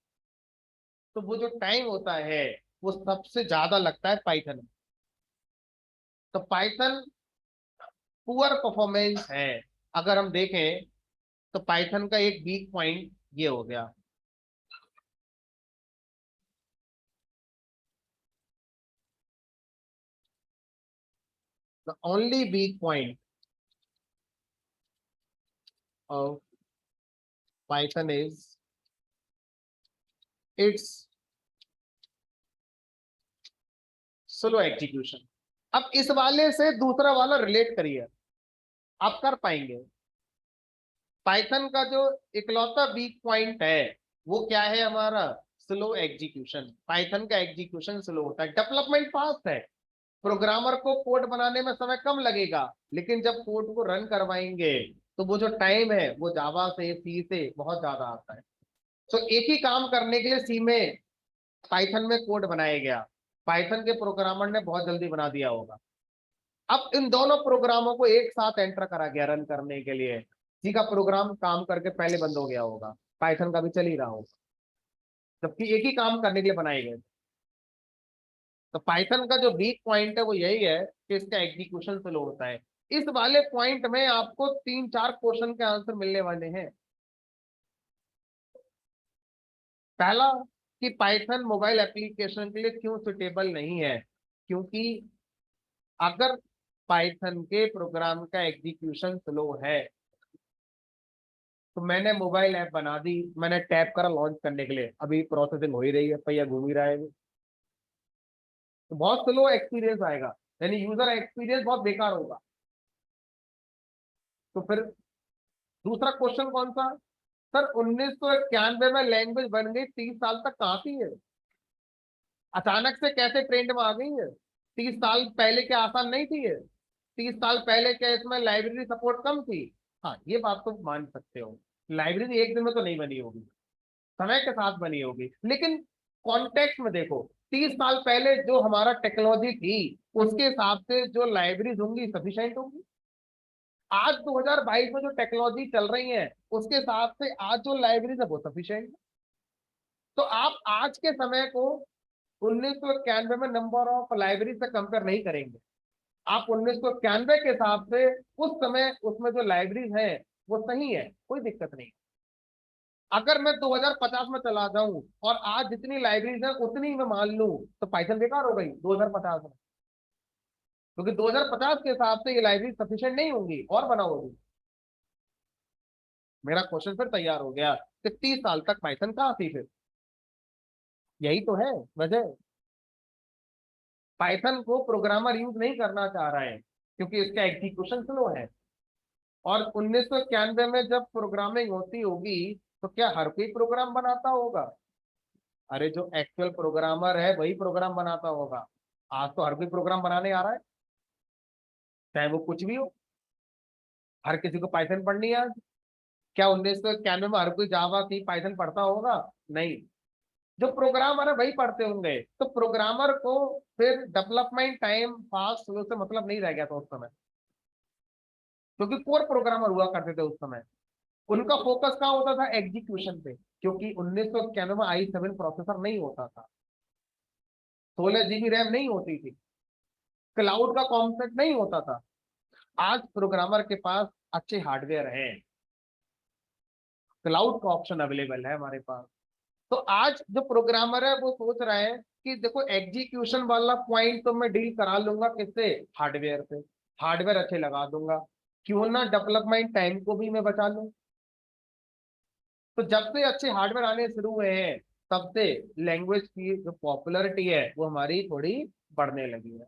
तो वो जो टाइम होता है वो सबसे ज्यादा लगता है पाइथन में। तो पाइथन पुअर परफॉर्मेंस है। अगर हम देखें तो पाइथन का एक वीक पॉइंट ये हो गया। The only weak point of Python is it's slow execution. अब इस वाले से दूसरा वाला रिलेट करिए, आप कर पाएंगे। पाइथन का जो इकलौता वीक पॉइंट है वो क्या है हमारा? Slow execution. पाइथन का एग्जीक्यूशन स्लो होता है, डेवलपमेंट फास्ट है। प्रोग्रामर को कोड बनाने में समय कम लगेगा, लेकिन जब कोड को रन करवाएंगे तो वो जो टाइम है वो जावा से, सी से बहुत ज्यादा आता है। तो एक ही काम करने के लिए सी में, पाइथन में कोड बनाया गया, पाइथन के प्रोग्रामर ने बहुत जल्दी बना दिया होगा। अब इन दोनों प्रोग्रामों को एक साथ एंटर करा गया रन करने के लिए, सी का प्रोग्राम काम करके पहले बंद हो गया होगा, पाइथन का भी चल ही रहा होगा, जबकि एक ही काम करने के लिए बनाए गए। तो पाइथन का जो वीक पॉइंट है वो यही है कि इसका एग्जीक्यूशन स्लो होता है। इस वाले पॉइंट में आपको 3-4 क्वेश्चन के आंसर मिलने वाले हैं। पहला, कि पाइथन मोबाइल एप्लीकेशन के लिए क्यों सुटेबल नहीं है? क्योंकि अगर पाइथन के प्रोग्राम का एग्जीक्यूशन स्लो है, तो मैंने मोबाइल ऐप बना दी, मैंने टैप करा लॉन्च करने के लिए, अभी प्रोसेसिंग हो ही रही है, पहिया घूम ही रहा है, तो बहुत स्लो एक्सपीरियंस आएगा, यानी यूजर एक्सपीरियंस बहुत बेकार होगा। तो फिर दूसरा क्वेश्चन कौन सा? सर 1991 में लैंग्वेज बन गई, 30 साल तक कहाँ थी है? अचानक से कैसे ट्रेंड में आ गई है? 30 साल पहले क्या आसान नहीं थी है? 30 साल पहले क्या इसमें लाइब्रेरी सपोर्ट कम थी? हाँ, ये बात तो मान सकते हो, लाइब्रेरी एक दिन में तो नहीं बनी होगी, समय के साथ बनी होगी, लेकिन कॉन्टेक्स्ट में देखो, 30 साल पहले जो हमारा टेक्नोलॉजी थी उसके हिसाब से जो लाइब्रेरीज होंगी सफिशिएंट होंगी। आज 2022 में जो टेक्नोलॉजी चल रही है उसके हिसाब से आज जो लाइब्रेरीज है वो सफिशिएंट है। तो आप आज के समय को 1991 में नंबर ऑफ लाइब्रेरी से कंपेयर नहीं करेंगे, आप 1991 के हिसाब से उस समय उसमें जो लाइब्रेरीज है वो सही है, कोई दिक्कत नहीं। अगर मैं 2050 में चला जाऊं और आज जितनी लाइब्रेरीज है उतनी मैं मान लूं, तो पाइथन बेकार हो गई 2050 में, क्योंकि 2050 के हिसाब से ये लाइब्रेरी सफिशिएंट नहीं होंगी और बनाओगी। मेरा क्वेश्चन फिर तैयार हो गया कि 30 साल तक पाइथन कहाँ थी फिर? यही तो है वजह, पाइथन को प्रोग्रामर यूज नहीं करना चाह रहा है क्योंकि इसका एग्जीक्यूशन स्लो है। और 1991 में जब प्रोग्रामिंग होती होगी तो क्या हर कोई प्रोग्राम बनाता होगा? अरे जो एक्चुअल प्रोग्रामर है वही प्रोग्राम बनाता होगा। आज तो हर कोई प्रोग्राम बनाने आ रहा है, चाहे वो कुछ भी हो। हर किसी को पाइथन पढ़नी है आज। क्या 1991 में हर कोई जावा सी पाइथन पढ़ता होगा? नहीं। जो प्रोग्रामर है वही पढ़ते होंगे, तो प्रोग्रामर को फिर डेवलपमेंट टाइम फास्ट स्लो से मतलब नहीं रह गया था उस समय, क्योंकि कोर प्रोग्रामर हुआ करते थे उस समय। उनका फोकस कहाँ होता था? एग्जीक्यूशन पे, क्योंकि 1991 में i7 प्रोसेसर नहीं होता था, 16 GB रैम नहीं होती थी, क्लाउड का कॉन्सेप्ट नहीं होता था। आज प्रोग्रामर के पास अच्छे हार्डवेयर हैं, क्लाउड का ऑप्शन अवेलेबल है हमारे पास। तो आज जो प्रोग्रामर है वो सोच रहा है कि देखो एग्जीक्यूशन वाला पॉइंट तो मैं डील करा लूंगा किससे? हार्डवेयर से। हार्डवेयर अच्छे लगा दूंगा, क्यों ना डेवलपमेंट टाइम को भी मैं बचा लूं। तो जब से अच्छे हार्डवेयर आने शुरू हुए हैं तब से लैंग्वेज की जो पॉपुलैरिटी है वो हमारी थोड़ी बढ़ने लगी है।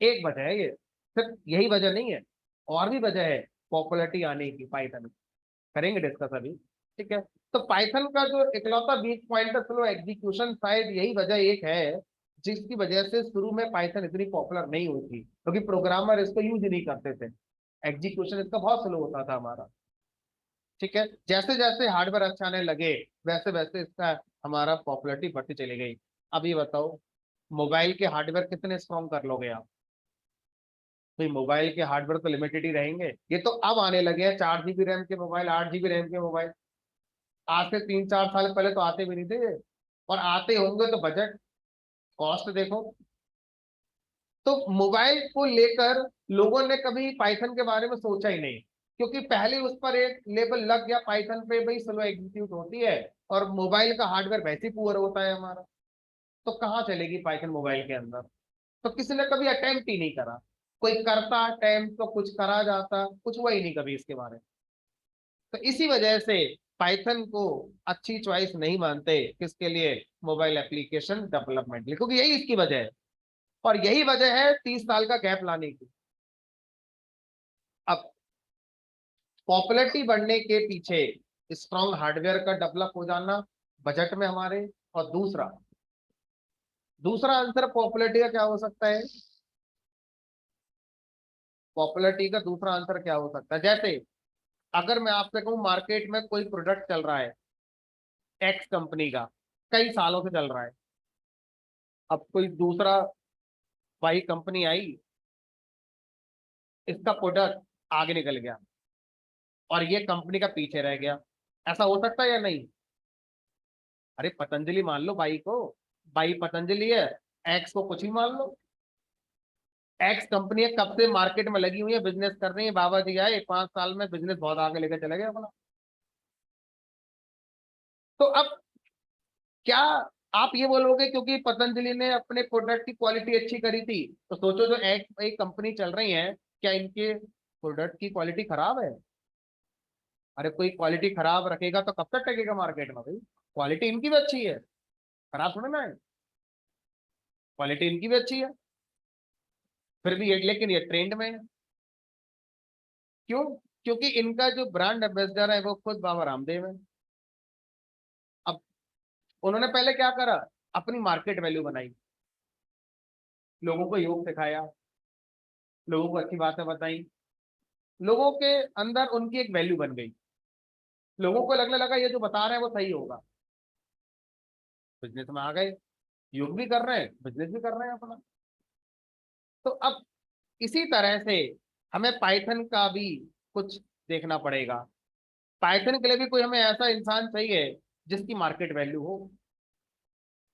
एक वजह है ये, सिर्फ यही वजह नहीं है, और भी वजह है पॉपुलैरिटी आने की पाइथन। करेंगे डिस्कस अभी, ठीक है। तो पाइथन का जो इकलौता वीक पॉइंट है स्लो एग्जीक्यूशन, शायद यही वजह एक है जिसकी वजह से शुरू में पाइथन इतनी पॉपुलर नहीं हुई थी, क्योंकि प्रोग्रामर इसको यूज नहीं करते थे, एग्जीक्यूशन इसका बहुत स्लो होता था हमारा। ठीक है, जैसे जैसे हार्डवेयर अच्छा आने लगे वैसे वैसे इसका हमारा पॉपुलैरिटी बढ़ती चली गई। अब ये बताओ, मोबाइल के हार्डवेयर कितने स्ट्रॉन्ग कर लोगे आप? तो मोबाइल के हार्डवेयर तो लिमिटेड ही रहेंगे। ये तो अब आने लगे हैं 4 GB रैम के मोबाइल, 8 GB रैम के मोबाइल। आज से 3-4 साल पहले तो आते भी नहीं थे ये। और आते होंगे तो बजट कॉस्ट देखो। तो मोबाइल को लेकर लोगों ने कभी पाइथन के बारे में सोचा ही नहीं, क्योंकि पहले उस पर एक लेबल लग गया पाइथन पे, भाई स्लो एग्जीक्यूट होती है और मोबाइल का हार्डवेयर वैसे ही पुअर होता है हमारा, तो कहाँ चलेगी पाइथन मोबाइल के अंदर? तो किसी ने कभी अटेम्प्ट ही नहीं करा। कोई करता अटेम्प्ट तो कुछ करा जाता, कुछ हुआ ही नहीं कभी इसके बारे में। तो इसी वजह से पाइथन को अच्छी चॉइस नहीं मानते किसके लिए? मोबाइल एप्लीकेशन डेवलपमेंट, क्योंकि यही इसकी वजह है। और यही वजह है 30 साल का गैप लाने की। अब पॉपुलैरिटी बढ़ने के पीछे स्ट्रॉन्ग हार्डवेयर का डेवलप हो जाना बजट में हमारे, और दूसरा दूसरा आंसर पॉपुलैरिटी का क्या हो सकता है? पॉपुलैरिटी का दूसरा आंसर क्या हो सकता है? जैसे अगर मैं आपसे कहूं मार्केट में कोई प्रोडक्ट चल रहा है एक्स कंपनी का, कई सालों से चल रहा है, अब कोई दूसरा वाई कंपनी आई, इसका प्रोडक्ट आगे निकल गया और ये कंपनी का पीछे रह गया, ऐसा हो सकता है या नहीं? अरे पतंजलि मान लो बाई को, बाई पतंजलि है, एक्स को कुछ ही मान लो। एक्स कंपनी कब से मार्केट में लगी हुई है, बिजनेस कर रही है, बाबा जी आए 5 साल में बिजनेस बहुत आगे लेकर चले गए अपना। तो अब क्या आप ये बोलोगे क्योंकि पतंजलि ने अपने प्रोडक्ट की क्वालिटी अच्छी करी थी तो सोचो जो एक कंपनी चल रही है, क्या इनके प्रोडक्ट की क्वालिटी खराब है? अरे कोई क्वालिटी खराब रखेगा तो कब तक टिकेगा मार्केट में भाई? क्वालिटी इनकी भी अच्छी है, खराब थोड़ी ना है, क्वालिटी इनकी भी अच्छी है, फिर भी ये, लेकिन ये ट्रेंड में है। क्यों? क्योंकि इनका जो ब्रांड एम्बेसडर है वो खुद बाबा रामदेव है। अब उन्होंने पहले क्या करा? अपनी मार्केट वैल्यू बनाई, लोगों को योग सिखाया, लोगों को अच्छी बातें बताई, लोगों के अंदर उनकी एक वैल्यू बन गई, लोगों को लगने लगा ये जो बता रहे हैं वो सही होगा, बिजनेस में आ गए, योग भी कर रहे हैं, बिजनेस भी कर रहे हैं अपना। तो अब इसी तरह से हमें पाइथन का भी कुछ देखना पड़ेगा। पाइथन के लिए भी कोई हमें ऐसा इंसान चाहिए जिसकी मार्केट वैल्यू हो,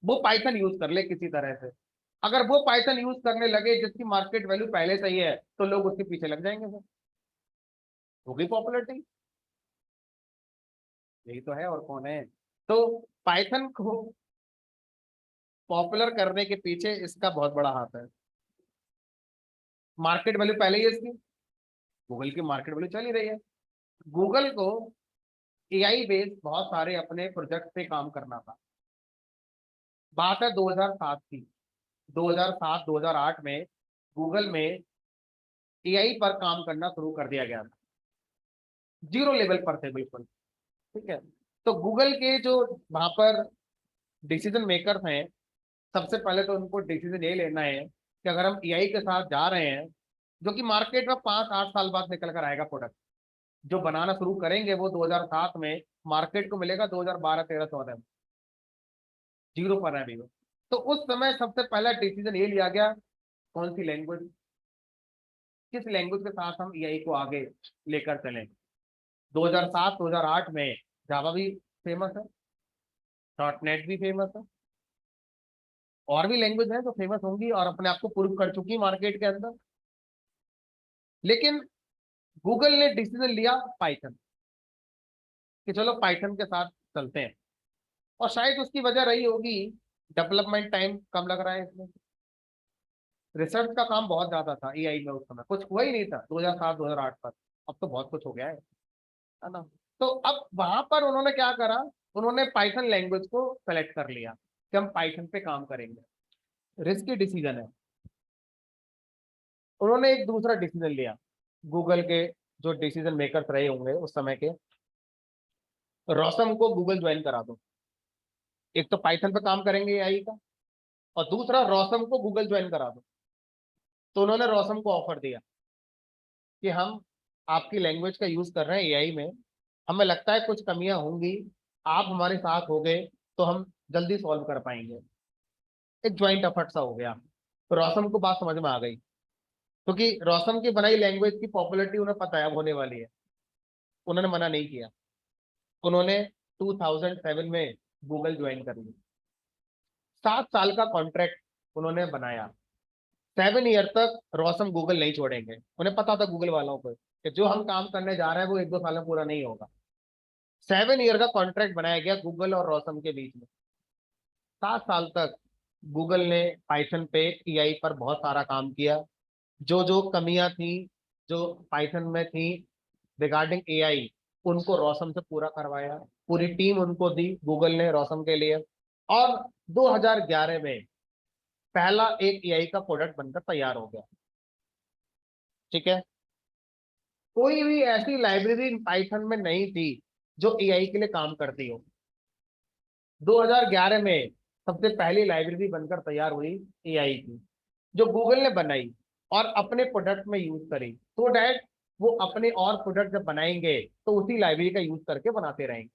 वो पाइथन यूज कर ले किसी तरह से। अगर वो पाइथन यूज करने लगे जिसकी मार्केट वैल्यू पहले से ही है, तो लोग उसके पीछे लग जाएंगे सर, होगी पॉपुलरिटी। यही तो है, और कौन है। तो पाइथन को पॉपुलर करने के पीछे इसका बहुत बड़ा हाथ है। मार्केट वैल्यू पहले ही है इसकी, गूगल की मार्केट वैल्यू चल ही रही है। गूगल को एआई बेस्ड बहुत सारे अपने प्रोजेक्ट पे काम करना था। बात है 2007 की, 2007 2008 में गूगल में एआई पर काम करना शुरू कर दिया गया था, जीरो लेवल पर थे बिल्कुल। ठीक है, तो गूगल के जो वहां पर डिसीजन मेकर्स हैं, सबसे पहले तो उनको डिसीजन ये लेना है कि अगर हम एआई के साथ जा रहे हैं, जो कि मार्केट में 5-8 साल बाद निकल कर आएगा प्रोडक्ट, जो बनाना शुरू करेंगे वो 2007 में, मार्केट को मिलेगा 2012-13-14 में, जीरो पर है अभी वो। तो उस समय सबसे पहला डिसीजन ये लिया गया, कौन सी लैंग्वेज, किस लैंग्वेज के साथ हम एआई को आगे लेकर चलें। 2007-2008 में जावा भी फेमस है, डॉट नेट भी फेमस है, और भी लैंग्वेज है जो फेमस होंगी और अपने आप को प्रूव कर चुकी मार्केट के अंदर। लेकिन गूगल ने डिसीजन लिया पाइथन, कि चलो पाइथन के साथ चलते हैं। और शायद उसकी वजह रही होगी डेवलपमेंट टाइम कम लग रहा है इसमें, रिसर्च का काम बहुत ज्यादा था एआई में, उस समय कुछ हुआ ही नहीं था 2007-2008 पर। अब तो बहुत कुछ हो गया है ना। तो अब वहां पर उन्होंने क्या करा, उन्होंने पाइथन लैंग्वेज को सेलेक्ट कर लिया कि हम पाइथन पे काम करेंगे। रिस्की डिसीजन है। उन्होंने एक दूसरा डिसीजन लिया, गूगल के जो डिसीजन मेकर्स रहे होंगे उस समय के, रॉसम को गूगल ज्वाइन करा दो। एक तो पाइथन पे काम करेंगे एआई का, और दूसरा रॉसम को गूगल ज्वाइन करा दो। तो उन्होंने रॉसम को ऑफर दिया कि हम आपकी लैंग्वेज का यूज कर रहे हैं एआई में, हमें लगता है कुछ कमियां होंगी, आप हमारे साथ हो गए तो हम जल्दी सॉल्व कर पाएंगे। एक ज्वाइंट एफर्ट सा हो गया। तो रॉसम को बात समझ में आ गई, क्योंकि रॉसम की बनाई लैंग्वेज की पॉपुलैरिटी उन्हें पता है अब होने वाली है। उन्होंने मना नहीं किया, उन्होंने 2007 में गूगल ज्वाइन कर लिया। 7 साल का कॉन्ट्रैक्ट उन्होंने बनाया। 7 ईयर तक रॉसम गूगल नहीं छोड़ेंगे, उन्हें पता था गूगल वालों को कि जो हम काम करने जा रहे हैं वो 1-2 साल में पूरा नहीं होगा। 7 ईयर का कॉन्ट्रैक्ट बनाया गया गूगल और रॉसम के बीच में। 7 साल तक गूगल ने पाइथन पे एआई पर बहुत सारा काम किया। जो जो कमियां थी, जो पाइथन में थी रिगार्डिंग एआई, उनको रॉसम से पूरा करवाया। पूरी टीम उनको दी गूगल ने रॉसम के लिए। और 2011 में पहला एक एआई का प्रोडक्ट बनकर तैयार हो गया। ठीक है, कोई भी ऐसी लाइब्रेरी पाइथन में नहीं थी जो एआई के लिए काम करती हो। 2011 में सबसे पहली लाइब्रेरी बनकर तैयार हुई एआई की, जो गूगल ने बनाई और अपने प्रोडक्ट में यूज करी, तो डैट वो अपने और प्रोडक्ट जब बनाएंगे तो उसी लाइब्रेरी का यूज करके बनाते रहेंगे।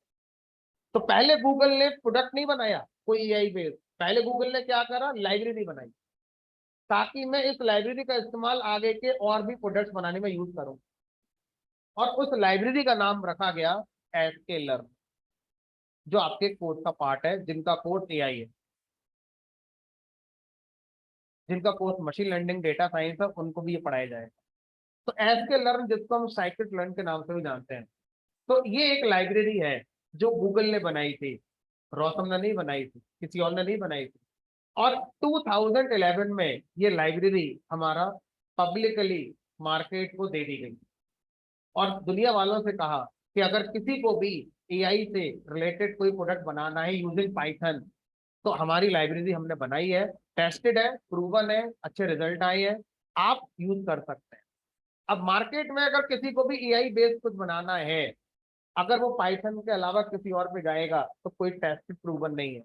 तो पहले गूगल ने प्रोडक्ट नहीं बनाया कोई एआई बेस्ड, पहले गूगल ने क्या करा, लाइब्रेरी बनाई, ताकि मैं इस लाइब्रेरी का इस्तेमाल आगे के और भी प्रोडक्ट्स बनाने में यूज करूं। और उस लाइब्रेरी का नाम रखा गया एसकेलर, जो आपके कोड का पार्ट है, जिनका कोड एआई है, जिनका course machine learning data science है, उनको भी ये पढ़ाया जाएगा। तो एसके लर्न, जिसको हम साइकिट लर्न के नाम से भी जानते हैं, तो ये एक लाइब्रेरी है जो गूगल ने बनाई थी, रॉसम ने नहीं बनाई थी, किसी और ने नहीं बनाई थी। और 2011 में ये लाइब्रेरी हमारा पब्लिकली मार्केट को दे दी गई, और दुनिया वालों से कहा कि अगर किसी को भी एआई से रिलेटेड कोई प्रोडक्ट बनाना है यूजिंग पाइथन, तो हमारी लाइब्रेरी हमने बनाई है, टेस्टेड है, प्रूवन है, अच्छे रिजल्ट आए हैं, आप यूज कर सकते हैं। अब मार्केट में अगर किसी को भी एआई बेस्ड कुछ बनाना है, अगर वो पाइथन के अलावा किसी और पे जाएगा तो कोई टेस्टेड प्रूवन नहीं है।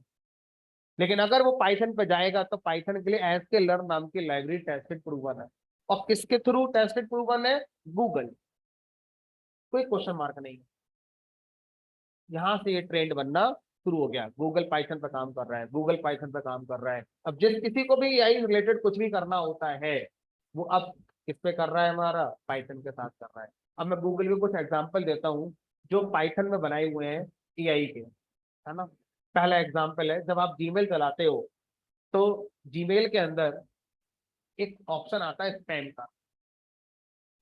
लेकिन अगर वो पाइथन पे जाएगा तो पाइथन के लिए एसके लर्न नाम की लाइब्रेरी टेस्टेड प्रूवन है, और किसके थ्रू टेस्टेड प्रूवन है? गूगल। कोई क्वेश्चन मार्क नहीं है। यहां से ये ट्रेंड बनना शुरू हो गया, गूगल पाइथन पे काम कर रहा है, गूगल पाइथन पे काम कर रहा है। अब जिस किसी को भी एआई रिलेटेड कुछ भी करना होता है, वो अब किस पे कर रहा है? हमारा पाइथन के साथ कर रहा है। अब मैं गूगल के कुछ एग्जांपल देता हूँ जो पाइथन में बनाए हुए हैं एआई के, है ना। पहला एग्जांपल है, जब आप जीमेल चलाते हो तो जीमेल के अंदर एक ऑप्शन आता है स्पैम का।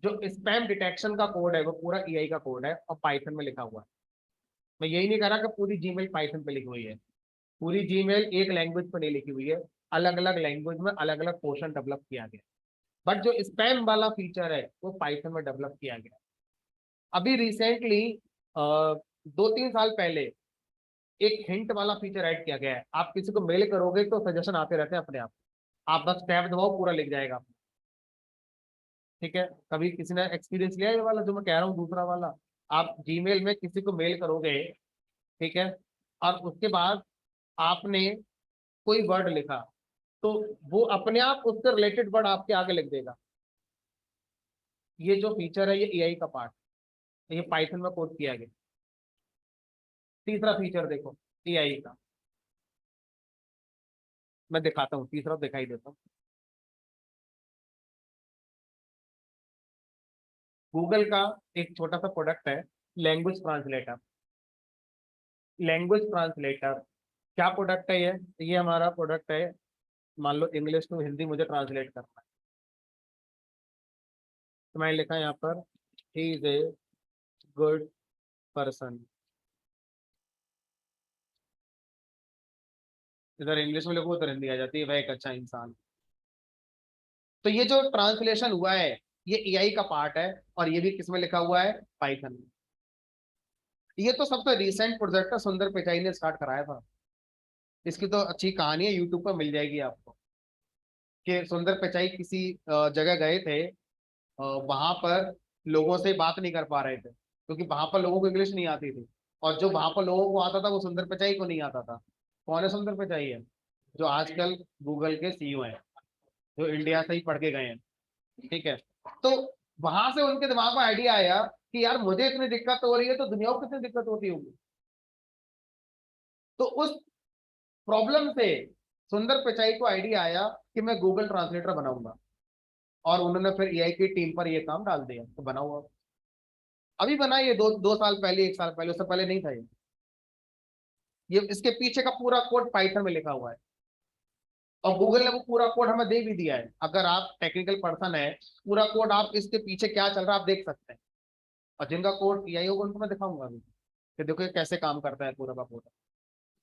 जो स्पैम डिटेक्शन का कोड है वो पूरा एआई का कोड है और पाइथन में लिखा हुआ है। मैं यही नहीं कह रहा कि पूरी जीमेल पाइथन पे लिखी हुई है। पूरी जीमेल एक लैंग्वेज पर नहीं लिखी हुई है, अलग अलग लैंग्वेज में अलग अलग पोर्शन डेवलप किया गया। बट जो स्पैम वाला फीचर है वो पाइथन में डेवलप किया गया। अभी रिसेंटली 2-3 साल पहले एक हिंट वाला फीचर ऐड किया गया है। आप किसी को मेल करोगे तो सजेशन आते रहते हैं अपने आप बस टैब दबाओ पूरा लिख जाएगा। ठीक है, कभी किसी ने एक्सपीरियंस लिया है ये वाला जो मैं कह रहा हूँ, दूसरा वाला? आप जीमेल में किसी को मेल करोगे, ठीक है, और उसके बाद आपने कोई वर्ड लिखा, तो वो अपने आप उससे रिलेटेड वर्ड आपके आगे लिख देगा। ये जो फीचर है ये एआई का पार्ट है, ये पाइथन में कोड किया गया। तीसरा फीचर देखो एआई का, मैं दिखाता हूँ, तीसरा दिखाई देता हूँ। गूगल का एक छोटा सा प्रोडक्ट है, लैंग्वेज ट्रांसलेटर। लैंग्वेज ट्रांसलेटर क्या प्रोडक्ट है? ये हमारा प्रोडक्ट है। मान लो इंग्लिश टू हिंदी मुझे ट्रांसलेट करना है, तो मैंने लिखा यहाँ पर he is a good person. इधर इंग्लिश में लिखो उधर हिंदी आ जाती है, वह एक अच्छा इंसान। तो ये जो ट्रांसलेशन हुआ है ये एआई का पार्ट है, और ये भी किसमें लिखा हुआ है? पाइथन में। ये तो सबसे रिसेंट प्रोजेक्ट है, सुंदर पिचाई ने स्टार्ट कराया था। इसकी तो अच्छी कहानी है, यूट्यूब पर मिल जाएगी आपको। कि सुंदर पिचाई किसी जगह गए थे, वहां पर लोगों से बात नहीं कर पा रहे थे क्योंकि वहां पर लोगों को इंग्लिश नहीं आती थी। और जो वहां पर लोगों को आता था वो सुंदर पिचाई को नहीं आता था। कौन है सुंदर पिचाई? है जो आजकल गूगल के सीईओ हैं, जो इंडिया से ही पढ़ के गए हैं। ठीक है, तो वहां से उनके दिमाग में आइडिया आया कि यार मुझे इतनी दिक्कत हो रही है तो दुनिया को कितनी दिक्कत होती होगी। तो उस प्रॉब्लम से सुंदर पिचाई को आइडिया आया कि मैं गूगल ट्रांसलेटर बनाऊंगा, और उन्होंने फिर एआई की टीम पर ये काम डाल दिया, तो बना हुआ। अभी बना ये 2 साल पहले, 1 साल पहले, उससे पहले नहीं था ये इसके पीछे का पूरा कोड पाइथन में लिखा हुआ है। और गूगल ने वो पूरा कोड हमें दे भी दिया है, अगर आप टेक्निकल पर्सन है, पूरा कोड आप इसके पीछे क्या चल रहा है आप देख सकते हैं। और जिनका कोड एआई होगा उनको मैं दिखाऊंगा अभी कि देखो ये कैसे काम करता है पूरा का पूरा।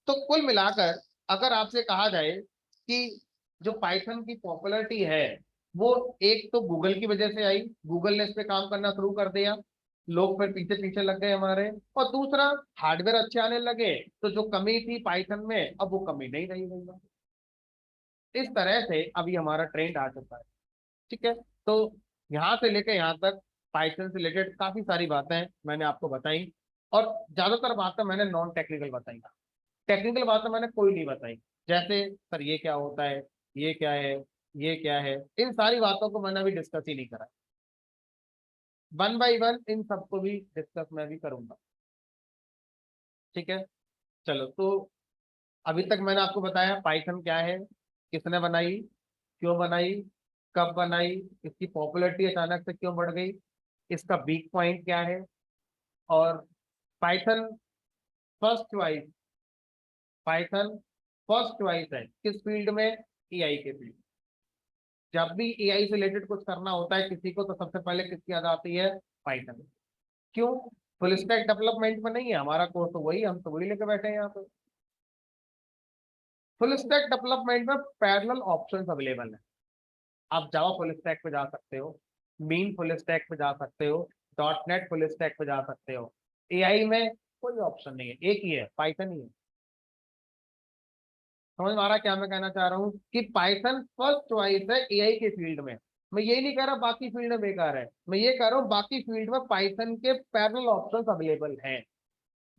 तो कुल मिलाकर अगर आपसे कहा जाए कि जो पाइथन की पॉपुलैरिटी है वो एक तो गूगल की वजह से आई, गूगल ने इस पे काम करना शुरू कर दिया, लोग फिर पीछे पीछे लग गए हमारे। और दूसरा, हार्डवेयर अच्छे आने लगे तो जो कमी थी पाइथन में अब वो कमी नहीं रही गई। इस तरह से अभी हमारा ट्रेंड आ चुका है। ठीक है, तो यहाँ से लेकर यहाँ तक पाइथन से रिलेटेड काफी सारी बातें मैंने आपको बताई, और ज्यादातर बातें मैंने नॉन टेक्निकल बताई। टेक्निकल बातें मैंने कोई नहीं बताई, जैसे सर ये क्या होता है, ये क्या है, ये क्या है, इन सारी बातों को मैंने अभी डिस्कस ही नहीं करा। वन बाय वन इन सबको भी डिस्कस मैं भी करूंगा। ठीक है, चलो तो अभी तक मैंने आपको बताया पाइथन क्या है, किसने बनाई, क्यों बनाई, कब बनाई, इसकी पॉपुलैरिटी अचानक से क्यों बढ़ गई, इसका वीक पॉइंट क्या है, और Python first choice, Python first choice है किस फील्ड में? एआई के फील्ड। जब भी एआई से रिलेटेड कुछ करना होता है किसी को तो सबसे पहले किसकी याद आती है? पाइथन। क्यों? फुल स्टैक डेवलपमेंट में नहीं है हमारा कोर्स, तो वही हम तो वही लेके बैठे हैं यहाँ पे। फुल स्टैक डेवलपमेंट में पैरेलल ऑप्शंस अवेलेबल है। आप जावा फुल स्टैक पे जा सकते हो, मीन फुल स्टैक पे जा सकते हो, डॉट नेट फुल स्टैक पे जा सकते हो। एआई में कोई ऑप्शन नहीं है, एक ही है, पाइथन ही है। समझ में आ रहा है क्या मैं कहना चाह रहा हूँ? कि पाइथन फर्स्ट चॉइस है एआई के फील्ड में। मैं ये नहीं कह रहा बाकी फील्ड में बेकार है, मैं ये कह रहा हूँ बाकी फील्ड में पाइथन के पैरेलल ऑप्शंस अवेलेबल हैं।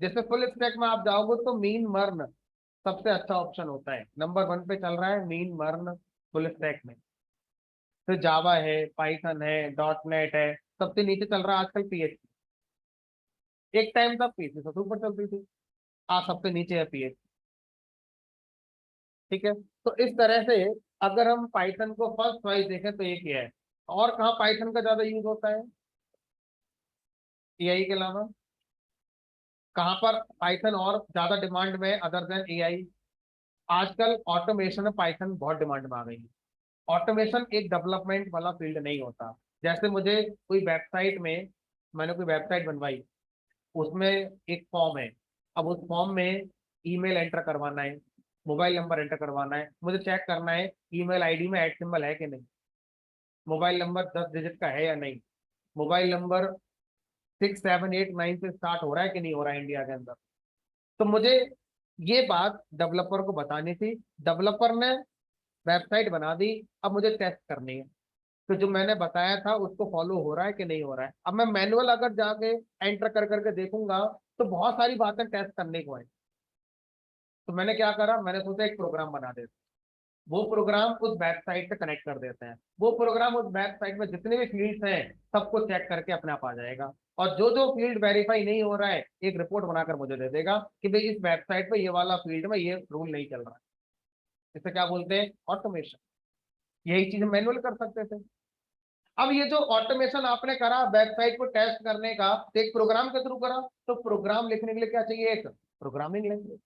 जैसे फुल स्टैक में आप जाओगे तो मीन मर्न सबसे अच्छा ऑप्शन होता है, नंबर 1 पे चल रहा है मीन मर्न फुल स्टैक में। फिर जावा है, पाइथन है, डॉट नेट है, सबसे नीचे चल रहा है आजकल PHP। एक टाइम तक PHP सबसे ऊपर चलती थी, आज सबसे नीचे है PHP। ठीक है, तो इस तरह से अगर हम पाइथन को फर्स्ट चॉइस देखें तो एक ही है। और कहाँ पाइथन का ज्यादा यूज होता है AI के अलावा? कहाँ पर पाइथन और ज्यादा डिमांड में अदर देन AI? आजकल ऑटोमेशन में पाइथन बहुत डिमांड में आ गई है। ऑटोमेशन एक डेवलपमेंट वाला फील्ड नहीं होता। जैसे मुझे कोई वेबसाइट में, मैंने कोई वेबसाइट बनवाई, उसमें एक फॉर्म है। अब उस फॉर्म में ईमेल एंटर करवाना है, मोबाइल नंबर एंटर करवाना है, मुझे चेक करना है ईमेल आईडी में ऐट सिंबल है कि नहीं, मोबाइल नंबर 10 डिजिट का है या नहीं, मोबाइल नंबर 6 7 8 9 से स्टार्ट हो रहा है कि नहीं हो रहा है इंडिया के अंदर। तो मुझे ये बात डेवलपर को बतानी थी, डेवलपर ने वेबसाइट बना दी, अब मुझे टेस्ट करनी है तो जो मैंने बताया था उसको फॉलो हो रहा है कि नहीं हो रहा है। अब मैं मैनुअल अगर जाके एंटर कर करके देखूंगा तो बहुत सारी बातें टेस्ट करने को है। तो मैंने क्या करा, मैंने सोचा एक प्रोग्राम बना देते, वो प्रोग्राम उस वेबसाइट से कनेक्ट कर देते हैं, वो प्रोग्राम उस वेबसाइट में जितने भी फील्ड्स हैं सबको चेक करके अपने आप आ जाएगा। और जो जो फील्ड वेरीफाई नहीं हो रहा है एक रिपोर्ट बनाकर मुझे दे देगा कि भाई इस वेबसाइट पे ये वाला फील्ड में ये रूल नहीं चल रहा है। इसे क्या बोलते हैं? ऑटोमेशन। यही चीज मैनुअल कर सकते थे। अब ये जो ऑटोमेशन आपने करा वेबसाइट को टेस्ट करने का, तो एक प्रोग्राम के थ्रू करा, तो प्रोग्राम लिखने के लिए क्या चाहिए? एक प्रोग्रामिंग लैंग्वेज।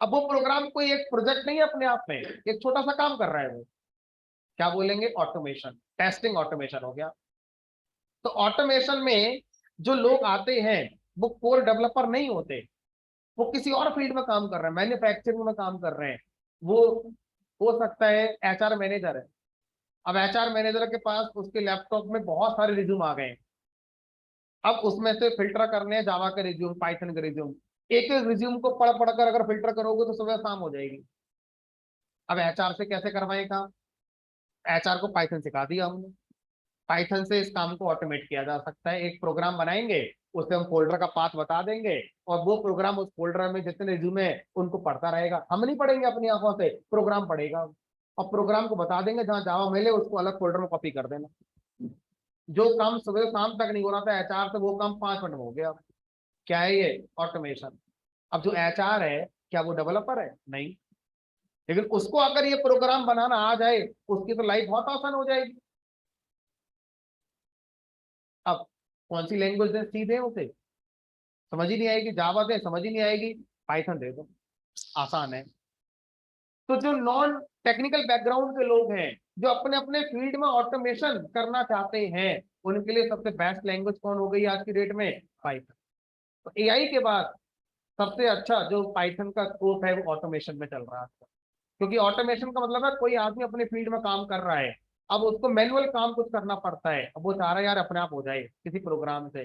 अब वो प्रोग्राम कोई एक प्रोजेक्ट नहीं है अपने आप में, एक छोटा सा काम कर रहा है वो, क्या बोलेंगे? ऑटोमेशन, टेस्टिंग ऑटोमेशन हो गया। तो ऑटोमेशन में जो लोग आते हैं वो कोर डेवलपर नहीं होते, वो किसी और फील्ड में काम कर रहे हैं, मैन्युफैक्चरिंग में काम कर रहे हैं। वो हो सकता है HR मैनेजर है। अब HR मैनेजर के पास उसके लैपटॉप में बहुत सारे रिज्यूम आ गए हैं। अब उसमें से फिल्टर करने हैं जावा के रिज्यूम, पाइथन के रिज्यूम। एक एक रिज्यूम को पढ़ पढ़ कर अगर फिल्टर करोगे तो सुबह शाम हो जाएगी। अब HR से कैसे करवाएगा? HR को पाइथन सिखा दिया हमने, पाइथन से इस काम को ऑटोमेट किया जा सकता है। एक प्रोग्राम बनाएंगे, उससे हम फोल्डर का पाथ बता देंगे, और वो प्रोग्राम उस फोल्डर में जितने रिज्यूमे है उनको पढ़ता रहेगा। हम नहीं पढ़ेंगे अपनी आंखों से, प्रोग्राम पढ़ेगा। और प्रोग्राम को बता देंगे जहां जावा मिले उसको अलग फोल्डर में कॉपी कर देना। जो काम सुबह शाम तक नहीं हो रहा था HR से, वो काम 5 मिनट में हो गया। क्या है ये? ऑटोमेशन। अब जो HR है, क्या वो डेवलपर है? नहीं। लेकिन उसको अगर ये प्रोग्राम बनाना आ जाए, उसकी तो लाइफ बहुत आसान हो जाएगी। अब कौन सी लैंग्वेज दे सीधे उसे? समझ ही नहीं आएगी। जावा दे, समझ ही नहीं आएगी। पाइथन दे दो, आसान है। तो जो नॉन टेक्निकल बैकग्राउंड के लोग हैं, जो अपने अपने फील्ड में ऑटोमेशन करना चाहते हैं, उनके लिए सबसे बेस्ट लैंग्वेज कौन हो गई आज की डेट में? पाइथन। तो AI के बाद सबसे अच्छा जो पाइथन का स्कोप है वो ऑटोमेशन में चल रहा है। क्योंकि ऑटोमेशन का मतलब है कोई आदमी अपने फील्ड में काम कर रहा है, अब उसको मैनुअल काम कुछ करना पड़ता है, अब वो चाह रहा है यार अपने आप हो जाए किसी प्रोग्राम से।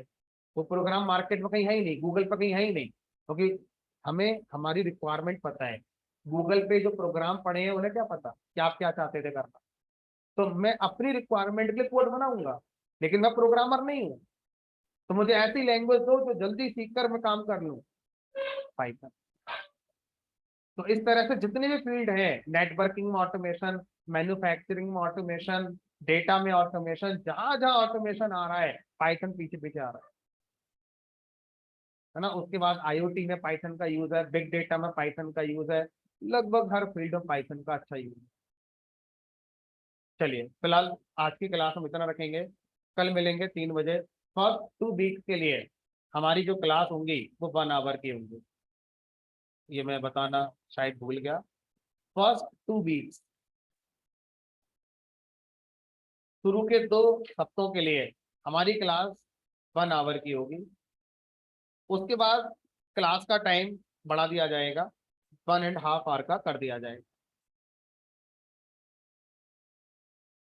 वो प्रोग्राम मार्केट में कहीं है ही नहीं, गूगल पर कहीं है ही नहीं, क्योंकि हमें हमारी रिक्वायरमेंट पता है। गूगल पे जो प्रोग्राम पढ़े हैं उन्हें क्या पता कि आप क्या चाहते थे करना। तो मैं अपनी रिक्वायरमेंट के लिए कोड बनाऊंगा, लेकिन मैं प्रोग्रामर नहीं हूँ। तो मुझे ऐसी लैंग्वेज दो जो जल्दी सीख कर मैं काम कर लूँ, पाइथन। तो इस तरह से जितने भी फील्ड है, नेटवर्किंग में ऑटोमेशन, मैन्युफैक्चरिंग में ऑटोमेशन, डेटा में ऑटोमेशन, जहां जहां ऑटोमेशन आ रहा है पाइथन पीछे पीछे आ रहा है ना। उसके बाद IoT में पाइथन का यूज है, बिग डेटा में पाइथन का यूज है, लगभग हर फील्ड में पाइथन का अच्छा यूज है। चलिए फिलहाल आज की क्लास हम इतना रखेंगे, कल मिलेंगे 3 बजे। फर्स्ट 2 वीक के लिए हमारी जो क्लास होंगी वो 1 आवर की होंगी, ये मैं बताना शायद भूल गया। फर्स्ट 2 वीक्स, शुरू के 2 हफ्तों के लिए हमारी क्लास 1 आवर की होगी। उसके बाद क्लास का टाइम बढ़ा दिया जाएगा, 1.5 आवर का कर दिया जाएगा।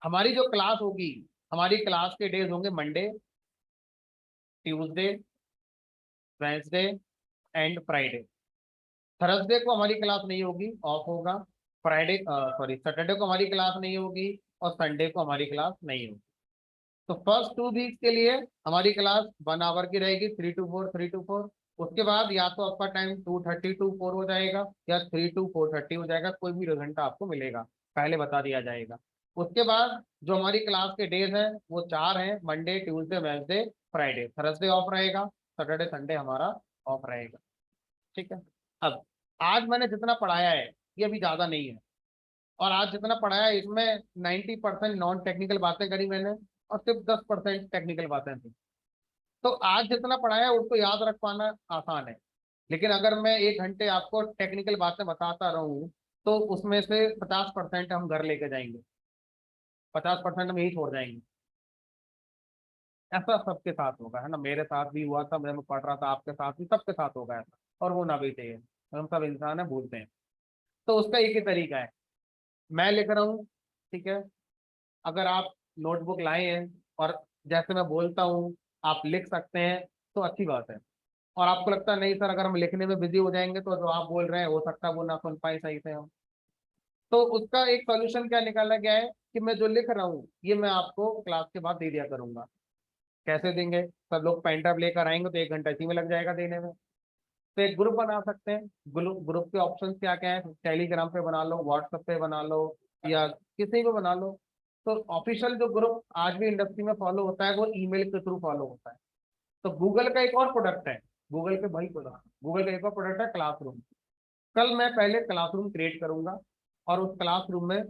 हमारी जो क्लास होगी, हमारी क्लास के डेज होंगे Monday, Tuesday, Wednesday and Friday. Thursday को हमारी क्लास नहीं होगी, ऑफ होगा। फ्राइडे सॉरी सैटरडे को हमारी क्लास नहीं होगी, और संडे को हमारी क्लास नहीं होगी। तो फर्स्ट 2 वीक्स के लिए हमारी क्लास 1 आवर की रहेगी, 3 to 4, 3 to 4। उसके बाद या तो आपका टाइम 2:30 to 4 हो जाएगा, या 3 to 4:30 हो जाएगा, कोई भी 2 घंटा आपको मिलेगा, पहले बता दिया जाएगा। उसके बाद जो हमारी क्लास के डेज हैं वो 4 हैं, Monday, Tuesday, Wednesday, Friday. Thursday of रहेगा, सैटरडे संडे हमारा ऑफ रहेगा। ठीक है। अब आज मैंने जितना पढ़ाया है ये अभी ज्यादा नहीं है, और आज जितना पढ़ाया है इसमें 90% नॉन टेक्निकल बातें करी मैंने, और सिर्फ 10% टेक्निकल बातें थी। तो आज जितना पढ़ाया है उसको याद रख पाना आसान है, लेकिन अगर मैं 1 घंटे आपको टेक्निकल बातें बताता रहूं तो उसमें से 50% हम घर लेके जाएंगे, 50% हम यही छोड़ जाएंगे। ऐसा सबके साथ होगा, है ना, मेरे साथ भी हुआ था, मैं पढ़ रहा था, आपके साथ भी, सबके साथ होगा ऐसा, और वो ना भी चाहिए। हम सब इंसान है, भूलते हैं। तो उसका एक ही तरीका है, मैं लिख रहा हूँ, ठीक है, अगर आप नोटबुक लाए हैं और जैसे मैं बोलता हूँ आप लिख सकते हैं तो अच्छी बात है। और आपको लगता है नहीं सर अगर हम लिखने में बिजी हो जाएंगे तो जो आप बोल रहे हैं हो सकता है वो ना सुन पाए सही से हम, तो उसका एक सॉल्यूशन क्या निकाला गया है कि मैं जो लिख रहा हूँ ये मैं आपको क्लास के बाद दे दिया करूंगा। कैसे देंगे? सब लोग पेन ड्राइव लेकर आएंगे तो 1 घंटा इसी में लग जाएगा देने में। तो एक ग्रुप बना सकते हैं। ग्रुप ग्रुप के ऑप्शन क्या क्या है? टेलीग्राम पे बना लो, व्हाट्सएप पे बना लो, या किसी पे बना लो। तो ऑफिशियल जो ग्रुप आज भी इंडस्ट्री में फॉलो होता है वो ईमेल के थ्रू फॉलो होता है। तो गूगल का एक और प्रोडक्ट है, गूगल के भाई प्रोडक्ट, गूगल का एक और प्रोडक्ट है क्लासरूम। कल मैं पहले क्लासरूम क्रिएट करूंगा, और उस क्लासरूम में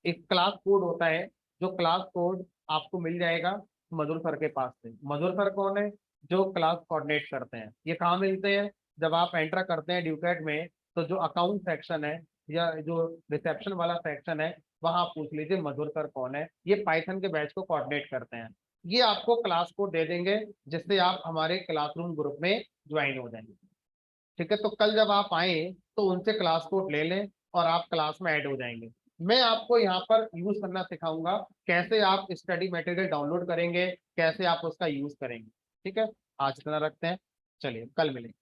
एक क्लास कोड होता है, जो क्लास कोड आपको मिल जाएगा मधुर सर के पास से। मधुर सर कौन है? जो क्लास कोऑर्डिनेट करते हैं। ये कहाँ मिलते हैं? जब आप एंटर करते हैं ड्यूकेट में तो जो अकाउंट सेक्शन है या जो रिसेप्शन वाला सेक्शन है वहां आप पूछ लीजिए मधुर सर कौन है, ये पाइथन के बैच को कोऑर्डिनेट करते हैं। ये आपको क्लास कोड दे देंगे जिससे आप हमारे क्लासरूम ग्रुप में ज्वाइन हो जाएंगे। ठीक है, तो कल जब आप आए तो उनसे क्लास कोड ले लें और आप क्लास में ऐड हो जाएंगे। मैं आपको यहाँ पर यूज करना सिखाऊंगा, कैसे आप स्टडी मटेरियल डाउनलोड करेंगे, कैसे आप उसका यूज करेंगे। ठीक है, आज इतना रखते हैं, चलिए कल मिलेंगे।